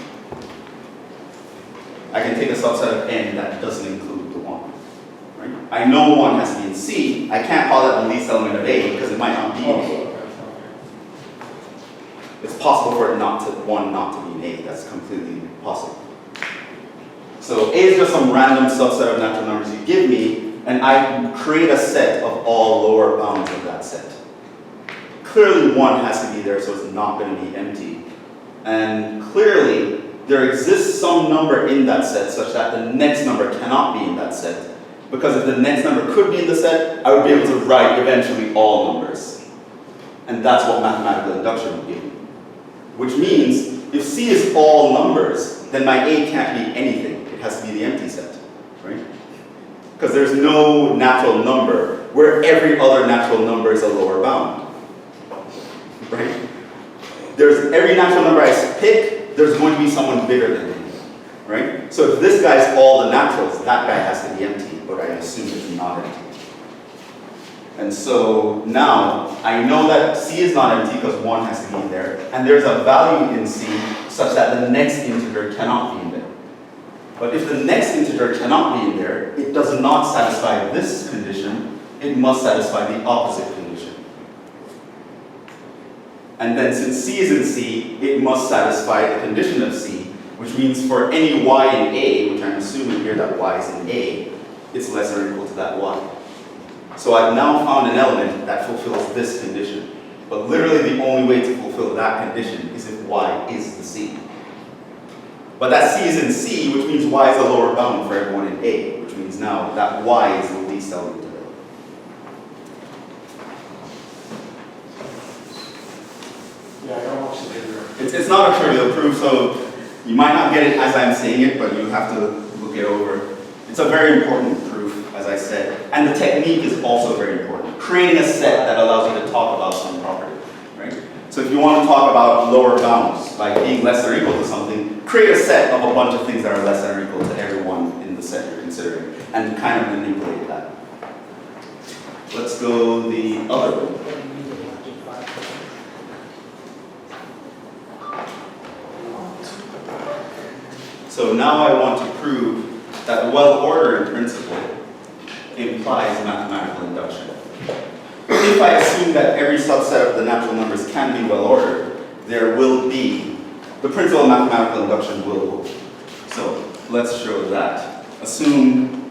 I can take a subset of N that doesn't include the 1. Right? I know 1 has to be in C. I can't call that the least element of A because it might not be in A. It's possible for it not to be in A. That's completely possible. So A is just some random subset of natural numbers you give me, and I create a set of all lower bounds of that set. clearly 1 has to be there, so it's not going to be empty. And clearly, there exists some number in that set such that the next number cannot be in that set. Because if the next number could be in the set, I would be able to write eventually all numbers. And that's what mathematical induction would give me. Which means, if C is all numbers, then my A can't be anything. It has to be the empty set, right? Because there's no natural number where every other natural number is a lower bound, right? There's every natural number I pick, there's going to be someone bigger than me, right? So if this guy's all the naturals, that guy has to be empty, but I assume it's not empty. And so now, I know that C is not empty because 1 has to be in there, and there's a value in C such that the next integer cannot be in there. But if the next integer cannot be in there, it does not satisfy this condition, it must satisfy the opposite condition. And then since C is in C, it must satisfy the condition of C, which means for any y in A, which I'm assuming here that y is in A, it's less or equal to that y. So I've now found an element that fulfills this condition. But literally the only way to fulfill that condition is if y is the C. But that C is in C, which means y is the lower bound for everyone in A, which means now that y is the least element of A. Yeah, I gotta watch the video. It's not a trivial proof, so you might not get it as I'm saying it, but you have to look it over. It's a very important proof, as I said, and the technique is also very important. Creating a set that allows you to talk about some property, right? So if you want to talk about lower bounds, like being less or equal to something, create a set of a bunch of things that are less or equal to everyone in the set you're considering, and kind of manipulate that. Let's go the other way. So now I want to prove that well-ordered in principle implies mathematical induction. If I assume that every subset of the natural numbers can be well-ordered, there will be, the principle of mathematical induction will hold. So let's show that. Assume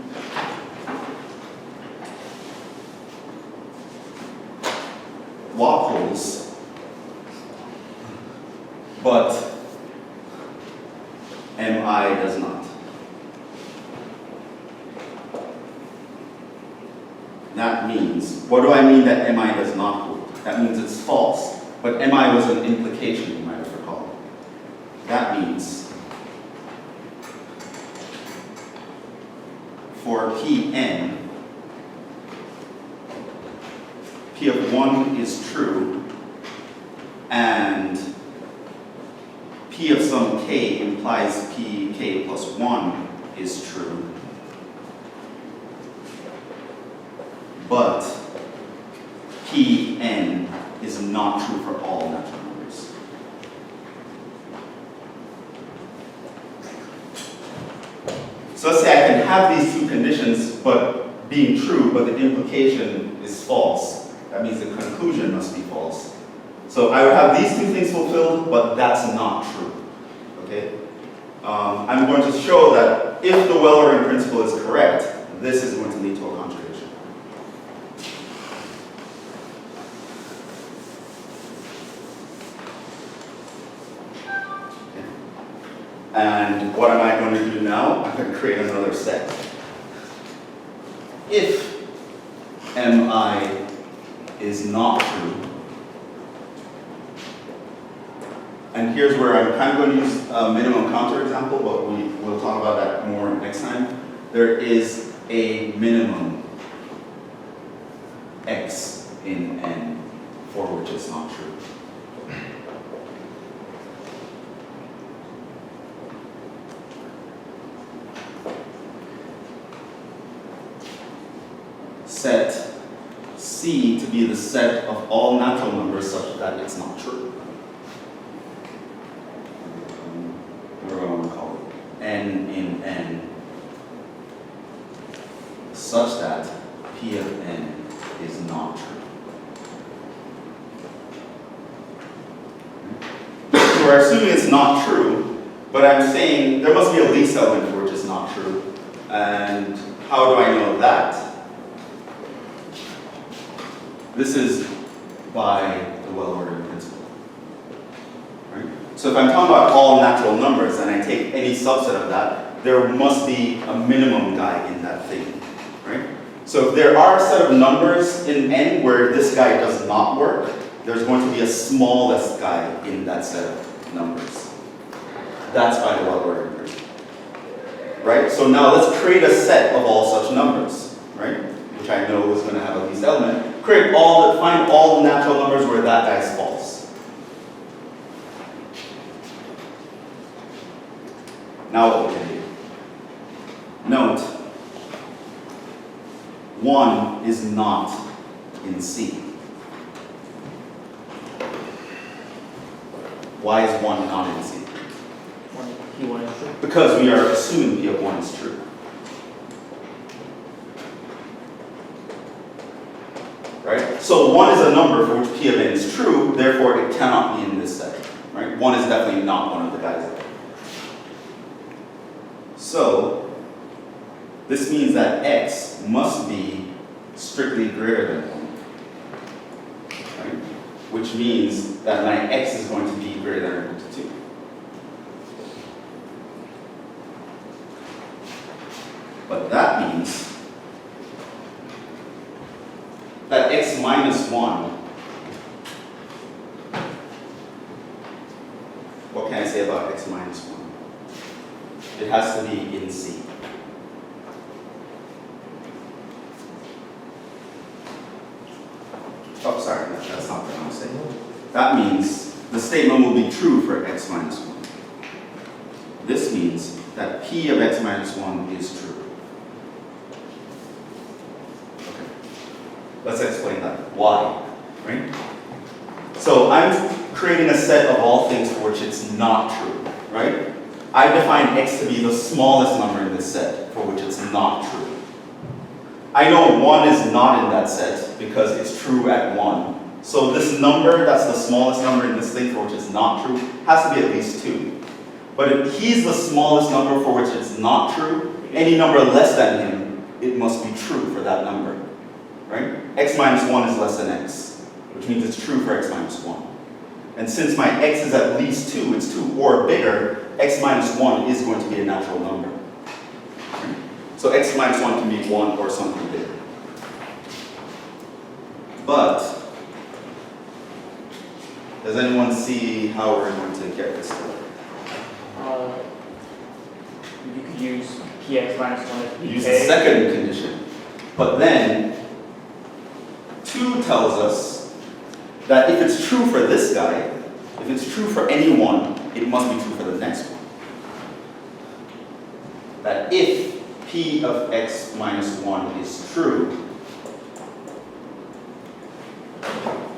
lock holds, but MI does not. That means, what do I mean that MI does not hold? That means it's false. But MI was an implication, you might have recalled. That means for Pn, P of 1 is true, and P of some k implies Pk plus 1 is true. But Pn is not true for all natural numbers. So let's say I can have these two conditions but being true, but the implication is false. That means the conclusion must be false. So I would have these two things fulfilled, but that's not true. Okay? I'm going to show that if the well-ordered principle is correct, this is going to lead to a contradiction. And what am I going to do now? I'm going to create another set. If MI is not true, and here's where I'm kind of going to use a minimum counterexample, but we'll talk about that more next time. There is a minimum x in n for which it's not true. Set C to be the set of all natural numbers such that it's not true. What do I want to call it? N in n such that P of n is not true. So we're assuming it's not true, but I'm saying there must be a least element for which it's not true. And how do I know that? This is by the well-ordered principle. Right? So if I'm talking about all natural numbers and I take any subset of that, there must be a minimum guy in that thing. Right? So if there are a set of numbers in n where this guy does not work, there's going to be a smallest guy in that set of numbers. That's by the well-ordered principle. Right? So now let's create a set of all such numbers, right? Which I know is going to have a least element. Find all the natural numbers where that guy's false. Now what we can do. Note, 1 is not in C. Why is 1 not in C? P1 is true. Because we are assuming P of 1 is true. Right? So 1 is a number for which P of n is true, therefore it cannot be in this set. Right? 1 is definitely not one of the guys. So this means that x must be strictly greater than 1. Right? Which means that my x is going to be greater than or equal to 2. But that means that x minus 1, what can I say about x minus 1? It has to be in C. Oh, sorry, that's not what I'm saying. That means the statement will be true for x minus 1. This means that P of x minus 1 is true. Let's explain that. Why? Right? So I'm creating a set of all things for which it's not true, right? I define x to be the smallest number in this set for which it's not true. I know 1 is not in that set because it's true at 1. So this number, that's the smallest number in this thing for which it's not true, has to be at least 2. But if he's the smallest number for which it's not true, any number less than him, it must be true for that number. Right? X minus 1 is less than x, which means it's true for x minus 1. And since my x is at least 2, it's 2 or bigger, x minus 1 is going to be a natural number. Right? So x minus 1 can be 1 or something bigger. But, does anyone see how we're going to get this to work? You could use px minus 1 as pk. Use the second condition. But then, 2 tells us that if it's true for this guy, if it's true for any one, it must be true for the next one. That if P of x minus 1 is true,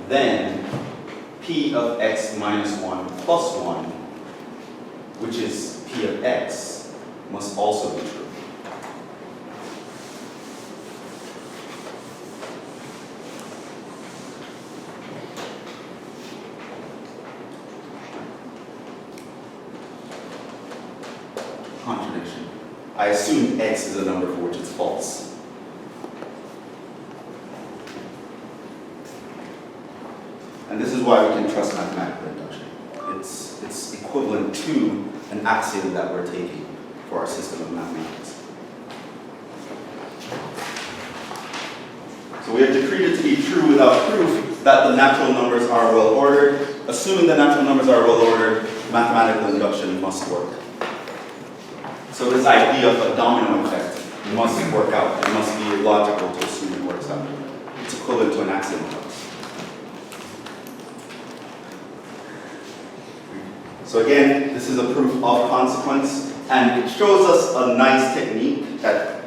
then P of x minus 1 plus 1, which is P of x, must also be true. Contradiction. I assume x is a number for which it's false. And this is why we can trust mathematical induction. It's equivalent to an axiom that we're taking for our system of mathematics. So we have decreed it to be true without proof that the natural numbers are well ordered. Assuming the natural numbers are well ordered, mathematical induction must work. So this idea of a domino effect must work out. It must be logical to assume it works out. It's equivalent to an axiom. So again, this is a proof of consequence, and it shows us a nice technique that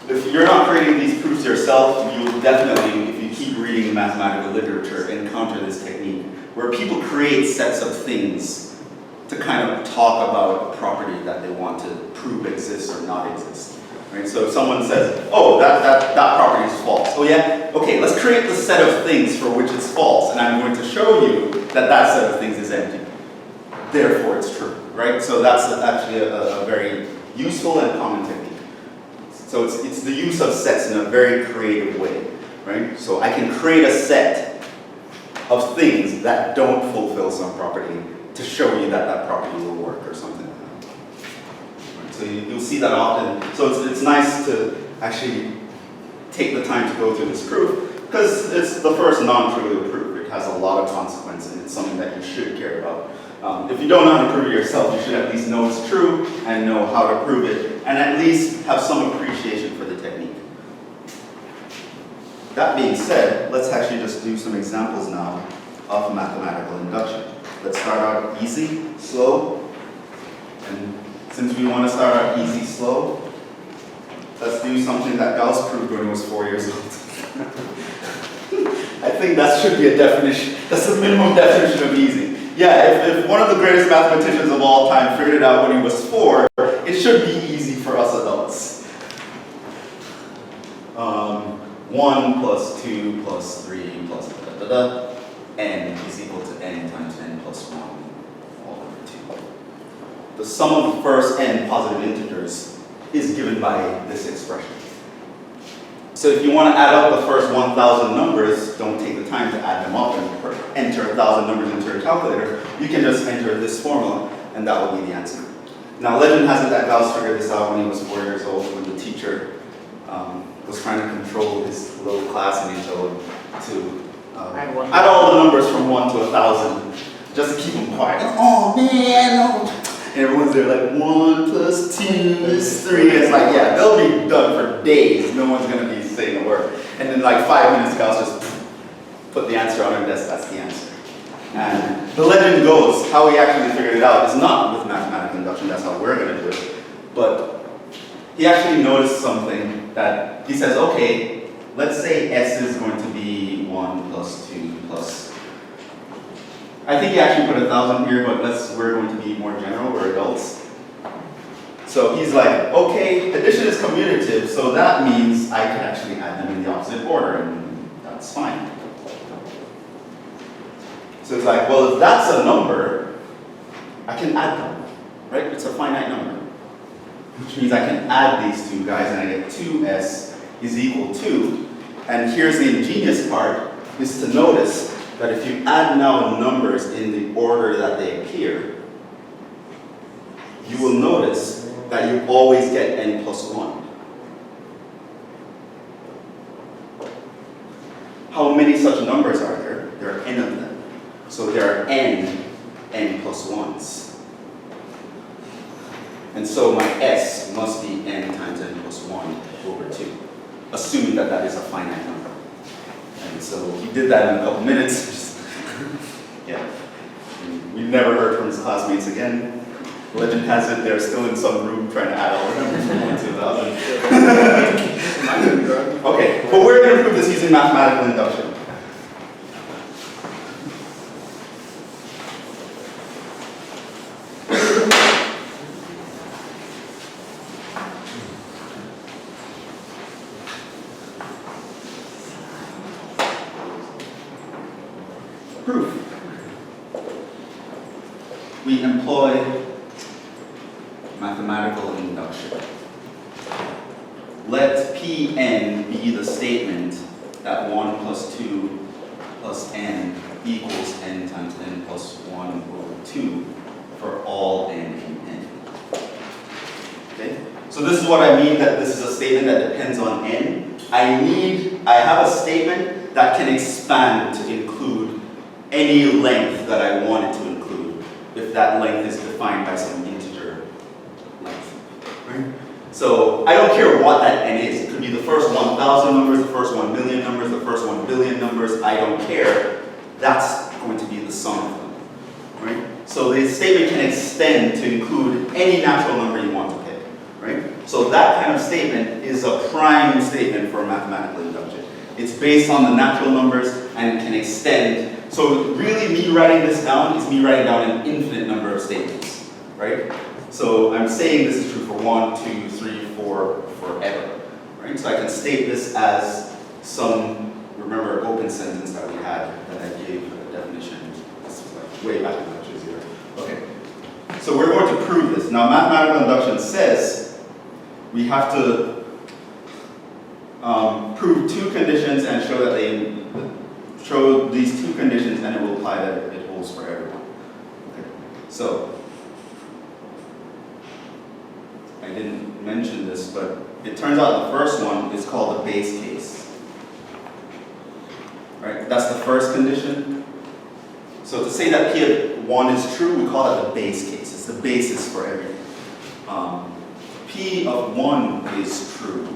if you're not creating these proofs yourself, you will definitely, if you keep reading mathematical literature, encounter this technique where people create sets of things to kind of talk about a property that they want to prove exists or not exist. Right? So if someone says, oh, that property is false. Oh yeah? Okay, let's create the set of things for which it's false, and I'm going to show you that that set of things is empty. Therefore it's true. Right? So that's actually a very useful and common technique. So it's the use of sets in a very creative way. Right? So I can create a set of things that don't fulfill some property to show you that that property will work or something like that. Right, so you'll see that often. So it's nice to actually take the time to go through this proof because it's the first non-trivial proof. It has a lot of consequence and it's something that you should care about. If you don't know how to prove it yourself, you should at least know it's true and know how to prove it and at least have some appreciation for the technique. That being said, let's actually just do some examples now of mathematical induction. Let's start out easy, slow, and since we want to start out easy, slow, let's do something that Gauss proved when he was 4 years old. I think that should be a definition. That's the minimum definition of easy. Yeah, if one of the greatest mathematicians of all time figured it out when he was 4, it should be easy for us adults. 1 plus 2 plus 3 plus n is equal to n times n plus 1 all over 2. The sum of the first n positive integers is given by this expression. So if you want to add up the first 1,000 numbers, don't take the time to add them up and enter 1,000 numbers into your calculator. You can just enter this formula, and that will be the answer. Now, legend has it that Gauss figured this out when he was 4 years old, when the teacher was trying to control his little class and he told him to add all the numbers from 1 to 1,000, just to keep them quiet. Oh man, no. And everyone's there like 1 plus 2 is 3. It's like, yeah, they'll be done for days. No one's gonna be saying a word. And then like 5 minutes, Gauss just put the answer on her desk. That's the answer. And the legend goes, how he actually figured it out is not with mathematical induction. That's how we're gonna do it. But he actually noticed something that he says, okay, let's say S is going to be 1 plus 2 plus. I think he actually put 1,000 here, but we're going to be more general, we're adults. So he's like, okay, addition is commutative, so that means I can actually add them in the opposite order, and that's fine. So it's like, well, if that's a number, I can add them, right? It's a finite number. Which means I can add these two guys and I get 2s is equal to, and here's the ingenious part, is to notice that if you add now numbers in the order that they appear, you will notice that you always get n plus 1. How many such numbers are there? There are n of them. So there are n plus 1s. And so my s must be n times n plus 1 over 2, assuming that that is a finite number. And so he did that in a couple minutes. Yeah. We never heard from his classmates again. Legend has it they're still in some room trying to add all the numbers from 1 to 1,000. Okay, but we're going to prove this using mathematical induction. Proof. We employ mathematical induction. Let Pn be the statement that 1 plus 2 plus n equals n times n plus 1 over 2 for all n in n. Okay? So this is what I mean that this is a statement that depends on n. I have a statement that can expand to include any length that I want it to include, if that length is defined by some integer length. Right? So I don't care what that n is. It could be the first 1,000 numbers, the first 1 million numbers, the first 1 billion numbers. I don't care. That's going to be the sum of them. Right? So the statement can extend to include any natural number you want to pick. Right? So that kind of statement is a prime statement for mathematical induction. It's based on the natural numbers and it can extend. So really me writing this down is me writing down an infinite number of statements, right? So I'm saying this is true for 1, 2, 3, 4, forever, right? So I can state this as some, remember, open sentence that we had that I gave a definition. This was like way back in lecture 0. Okay, so we're going to prove this. Now mathematical induction says we have to prove two conditions and show show these two conditions and it will apply that it holds for everyone. Okay. So, I didn't mention this, but it turns out the first one is called the base case. Right? That's the first condition. So to say that P of 1 is true, we call that the base case. It's the basis for everything. P of 1 is true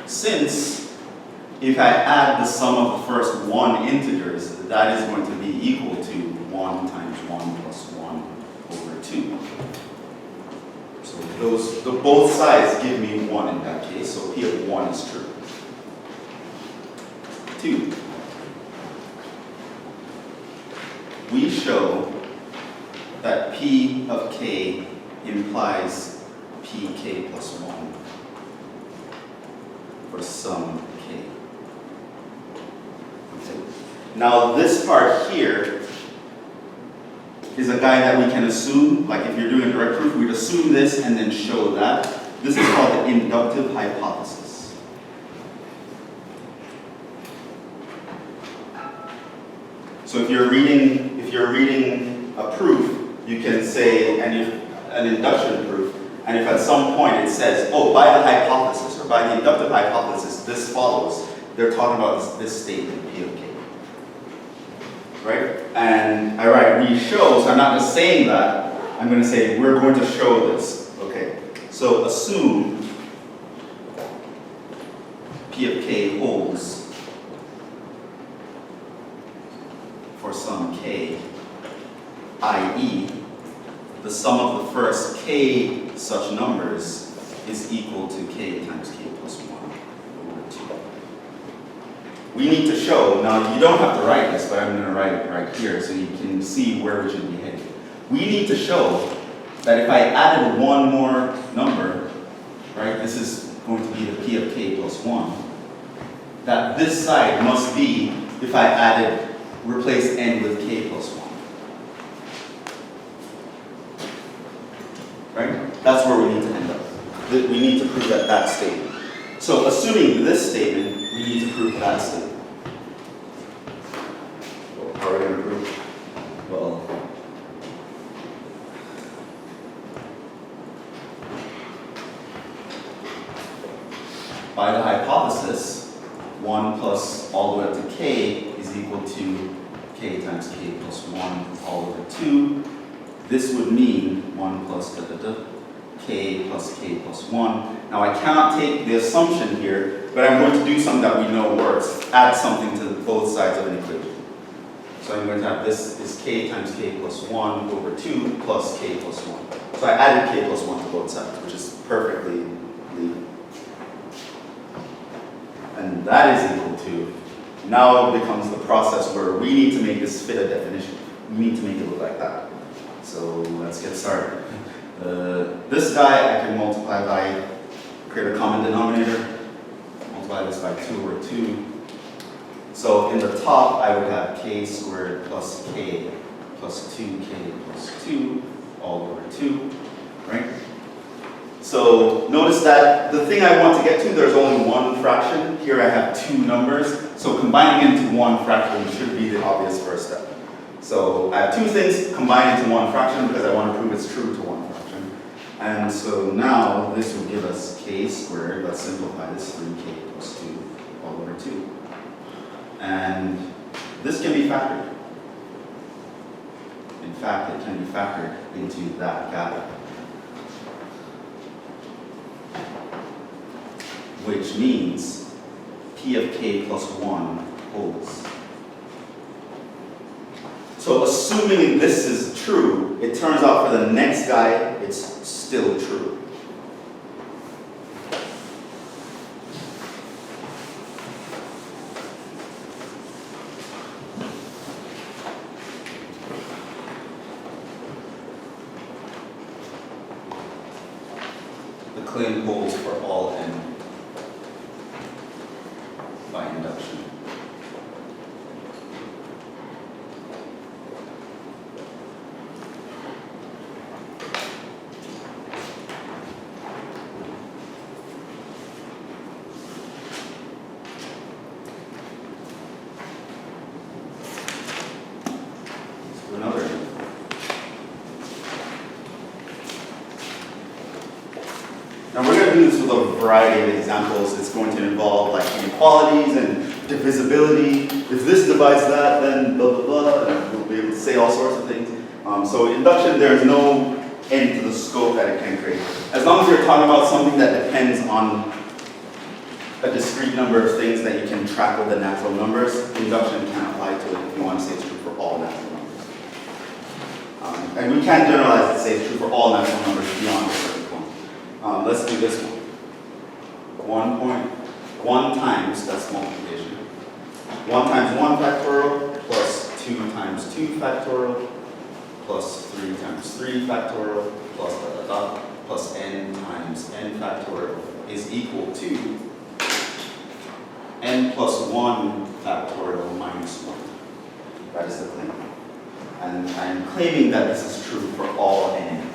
since if I add the sum of the first 1 integers, that is going to be equal to 1 times 1 plus 1 over 2. So both sides give me 1 in that case, so P of 1 is true. 2. We show that P of k implies pk plus 1 for some k. Okay. Now this part here is a guy that we can assume, like if you're doing a direct proof, we'd assume this and then show that. This is called the inductive hypothesis. So if you're reading a proof, you can say, an induction proof, and if at some point it says, oh, by the hypothesis, or by the inductive hypothesis, this follows, they're talking about this statement, P of k. Right? And I write we show, so I'm not just saying that, I'm going to say we're going to show this. Okay, so assume P of k holds for some k, i.e. the sum of the first k such numbers is equal to k times k plus 1 over 2. We need to show, now you don't have to write this, but I'm going to write it right here so you can see where we should be heading. We need to show that if I added one more number, right, this is going to be the P of k plus 1, that this side must be, if I replace n with k plus 1. Right? That's where we need to end up. We need to prove that statement. So assuming this statement, we need to prove that statement. Well, how are we going to prove? Well, by the hypothesis, 1 plus all the way up to k is equal to k times k plus 1 all over 2. This would mean 1 plus k plus k plus 1. Now I cannot take the assumption here, but I'm going to do something that we know works. Add something to both sides of an equation. So I'm going to have this is k times k plus 1 over 2 plus k plus 1. So I added k plus 1 to both sides, which is perfectly legal. And that is equal to, now it becomes the process where we need to make this fit a definition. We need to make it look like that. So let's get started. This guy I can multiply by, create a common denominator, multiply this by 2 over 2. So in the top I would have k squared plus k plus 2k plus 2 all over 2, right? So notice that the thing I want to get to, there's only one fraction. Here I have two numbers. So combining into one fraction should be the obvious first step. So I have two things combined into one fraction because I want to prove it's true to one fraction. And so now this will give us k squared, let's simplify this, 3k plus 2 all over 2. And this can be factored. In fact, it can be factored into that guy. Which means P of k plus 1 holds. So assuming this is true, it turns out for the next guy, it's still true. The claim holds for all n by induction. Now we're going to do this with a variety of examples. It's going to involve like inequalities and divisibility. If this divides that, then blah, blah, blah, and we'll be able to say all sorts of things. So induction, there's no end to the scope that it can create. As long as you're talking about something that depends on a discrete number of things that you can track with the natural numbers, induction can apply to it if you want to say it's true for all natural numbers. And we can't generalize it, say it's true for all natural numbers beyond a certain point. Let's do this one. 1 times, that's multiplication. 1 times 1 factorial plus 2 times 2 factorial plus 3 times 3 factorial plus da da da plus n times n factorial is equal to n plus 1 factorial minus 1. That is the claim. And I'm claiming that this is true for all n.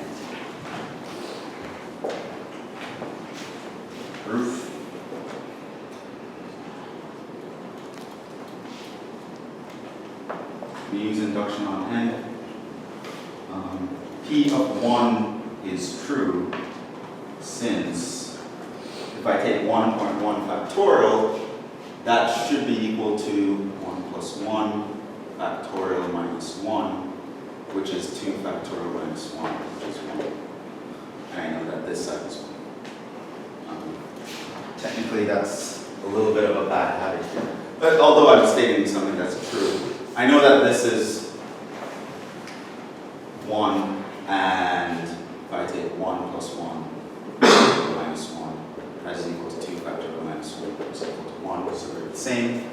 Proof. We use induction on n. P of 1 is true since if I take 1.1 factorial, that should be equal to 1 plus 1 factorial minus 1, which is 2 factorial minus 1, which is 1. And I know that this side is 1. Technically, that's a little bit of a bad habit here. But although I'm stating something that's true, I know that this is 1, and if I take 1 plus 1 minus 1, that is equal to 2 factorial minus 1, which is equal to 1, so they're the same.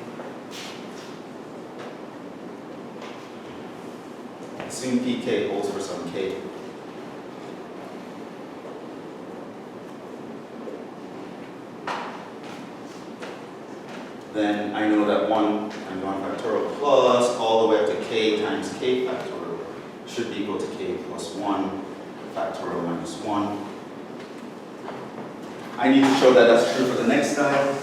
Assume pk holds for some k. Then I know that 1 times 1 factorial plus all the way up to k times k factorial should be equal to k plus 1 factorial minus 1. I need to show that that's true for the next guy.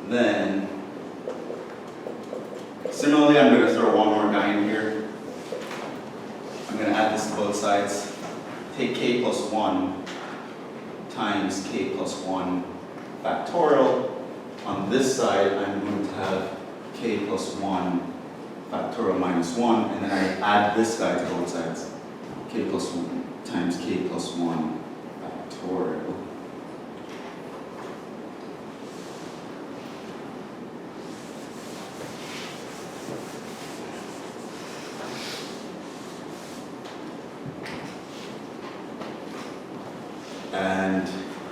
Then, similarly, I'm going to throw one more guy in here. I'm going to add this to both sides. Take k plus 1 times k plus 1 factorial. On this side, I'm going to have k plus 1 factorial minus 1, and then I add this guy to both sides. K plus 1 times k plus 1 factorial. And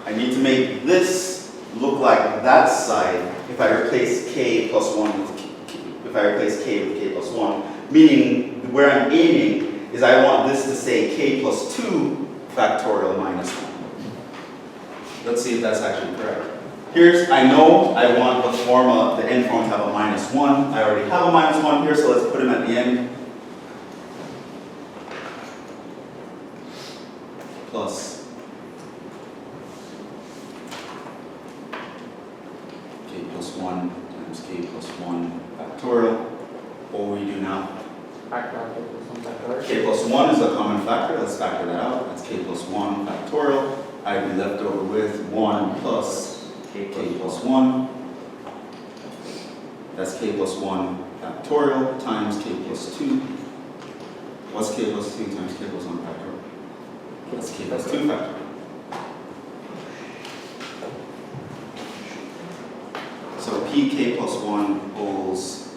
I need to make this look like that side if I replace k plus 1 with k, if I replace k with k plus 1, meaning where I'm aiming is I want this to say k plus 2 factorial minus 1. Let's see if that's actually correct. I know I want the form, the end form to have a minus 1. I already have a minus 1 here, so let's put him at the end. Plus k plus 1 times k plus 1 factorial. What will we do now? Factor out k plus 1 factorial. K plus 1 is a common factor. Let's factor that out. That's k plus 1 factorial. I'd be left over with 1 plus k plus 1. That's k plus 1 factorial times k plus 2. What's k plus 2 times k plus 1 factorial? That's k plus 2 factorial. So pk plus 1 holds,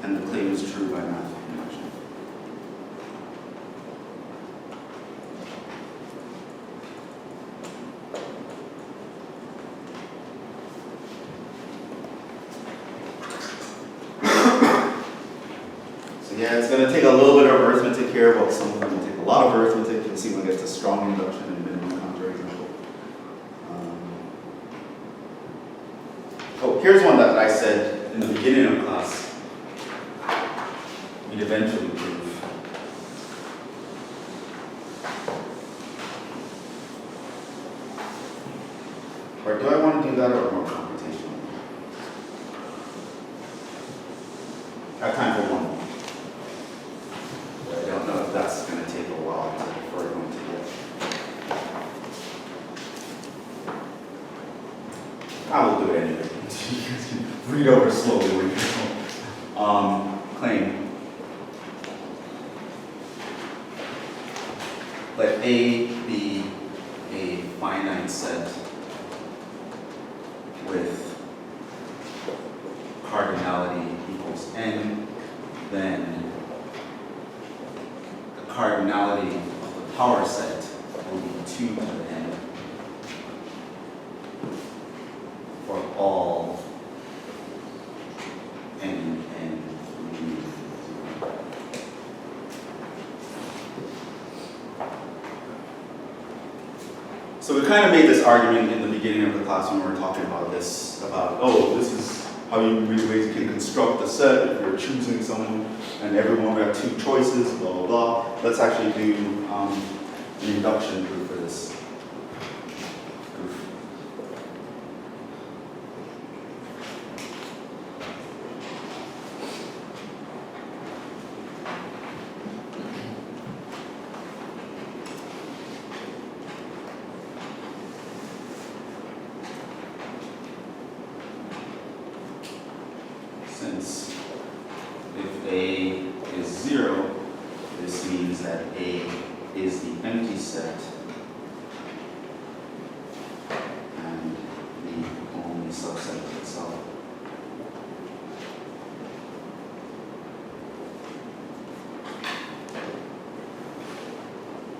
and the claim is true by math of induction. So yeah, it's going to take a little bit of arithmetic here, but some of them will take a lot of arithmetic. You'll see when we get to strong induction and minimum counterexample. Oh, here's one that I said in the beginning of class. We'd eventually prove. Or do I want to do that or more computational? I have time for one. But I don't know if that's going to take a while before we're going to get. I will do it anyway. Read over slowly when you go. Claim. Let A be a finite set with cardinality equals n, then the cardinality of the power set will be 2 to the n for all n. So we kind of made this argument in the beginning of the class when we were talking about this, this is how you really can construct a set if you're choosing someone and everyone will have 2 choices, blah, blah, blah. Let's actually do an induction proof for this. Since if A is 0, this means that A is the empty set and the only subset of itself.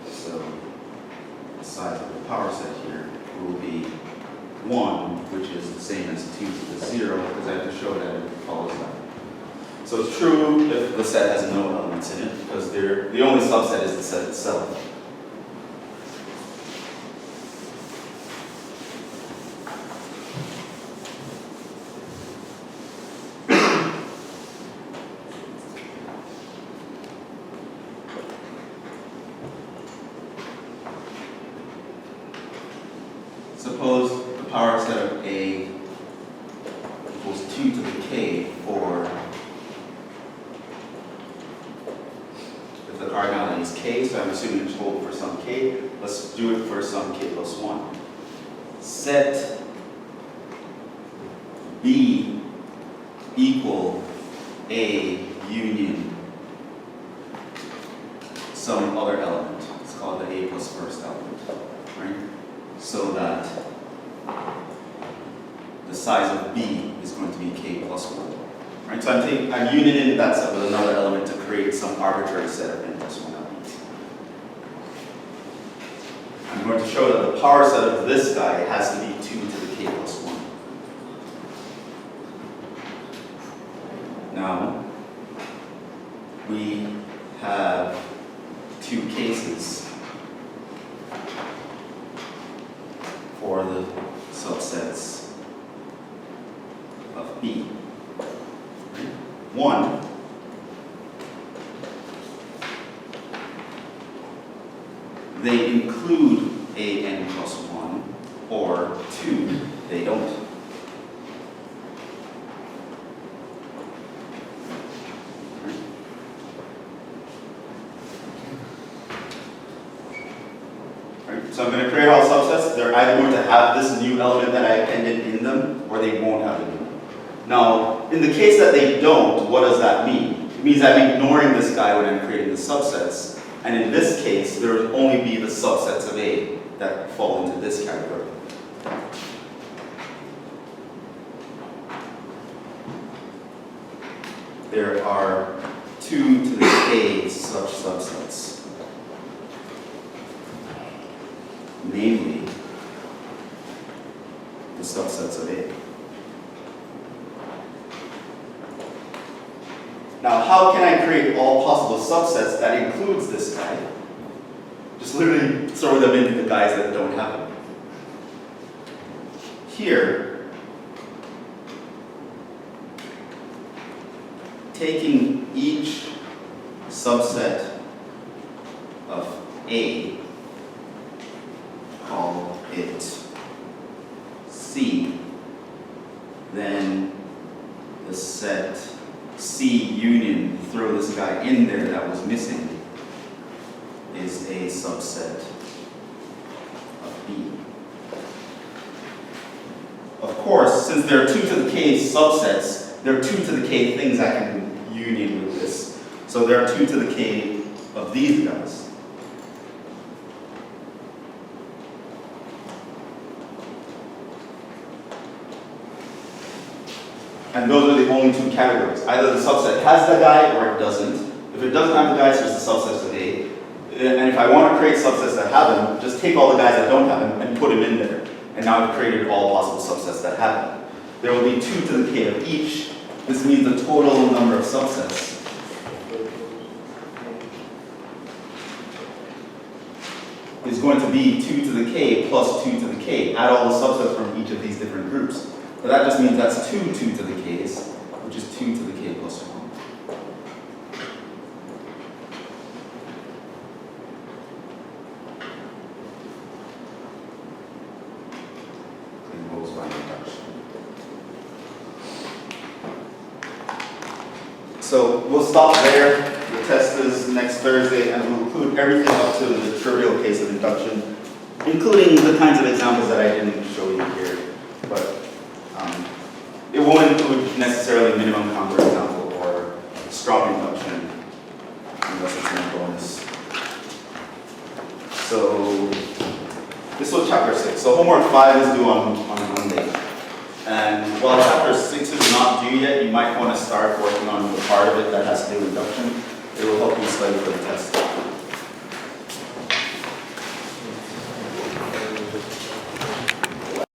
So the size of the power set here will be 1, which is the same as 2 to the 0, because I have to show that it follows that. So it's true if the set has no elements in it, because the only subset is the set itself. Suppose the power set of A equals 2 to the k for, if the cardinality is k, so I'm assuming it's hold for some k. Let's do it for some k plus 1. Set B equal A union some other element. It's called the A plus first element, right? So that the size of B is going to be k plus 1. Right? So I'm unioning that set with another element to create some arbitrary set of n plus 1 elements. I'm going to show that the power set of this guy has to be 2 to the k plus 1. Now, we have 2 cases for the subsets of B. One, they include an plus 1, or 2, they don't. So I'm going to create all subsets. They're either going to have this new element that I appended in them, or they won't have it in them. Now, in the case that they don't, what does that mean? It means I'm ignoring this guy when I'm creating the subsets. And in this case, there will only be the subsets of A that fall into this category. There are 2 to the k such subsets. Namely, the subsets of A. Now, how can I create all possible subsets that includes this guy? Just literally throw them into the guys that don't have them. Here, taking each subset of A, call it union, throw this guy in there that was missing, is a subset of B. Of course, since there are 2 to the k subsets, there are 2 to the k things I can union with this. So there are 2 to the k of these guys. And those are the only 2 categories. Either the subset has the guy or it doesn't. If it doesn't have the guy, it's just the subsets of A. And if I want to create subsets that have them, just take all the guys that don't have them and put them in there. And now I've created all possible subsets that have them. There will be 2 to the k of each. This means the total number of subsets is going to be 2 to the k plus 2 to the k. Add all the subsets from each of these different groups. So that just means that's 2 to the k's, which is 2 to the k plus 1. Clean by induction. So we'll stop there. The test is next Thursday, and we'll include everything up to the trivial case of induction, including the kinds of examples that I didn't show you here. But it won't include necessarily minimum counterexample or strong induction, unless it's a bonus. So this was chapter 6. So homework 5 is due on Monday. And while chapter 6 is not due yet, you might want to start working on the part of it that has to do with induction. It will help you study for the test.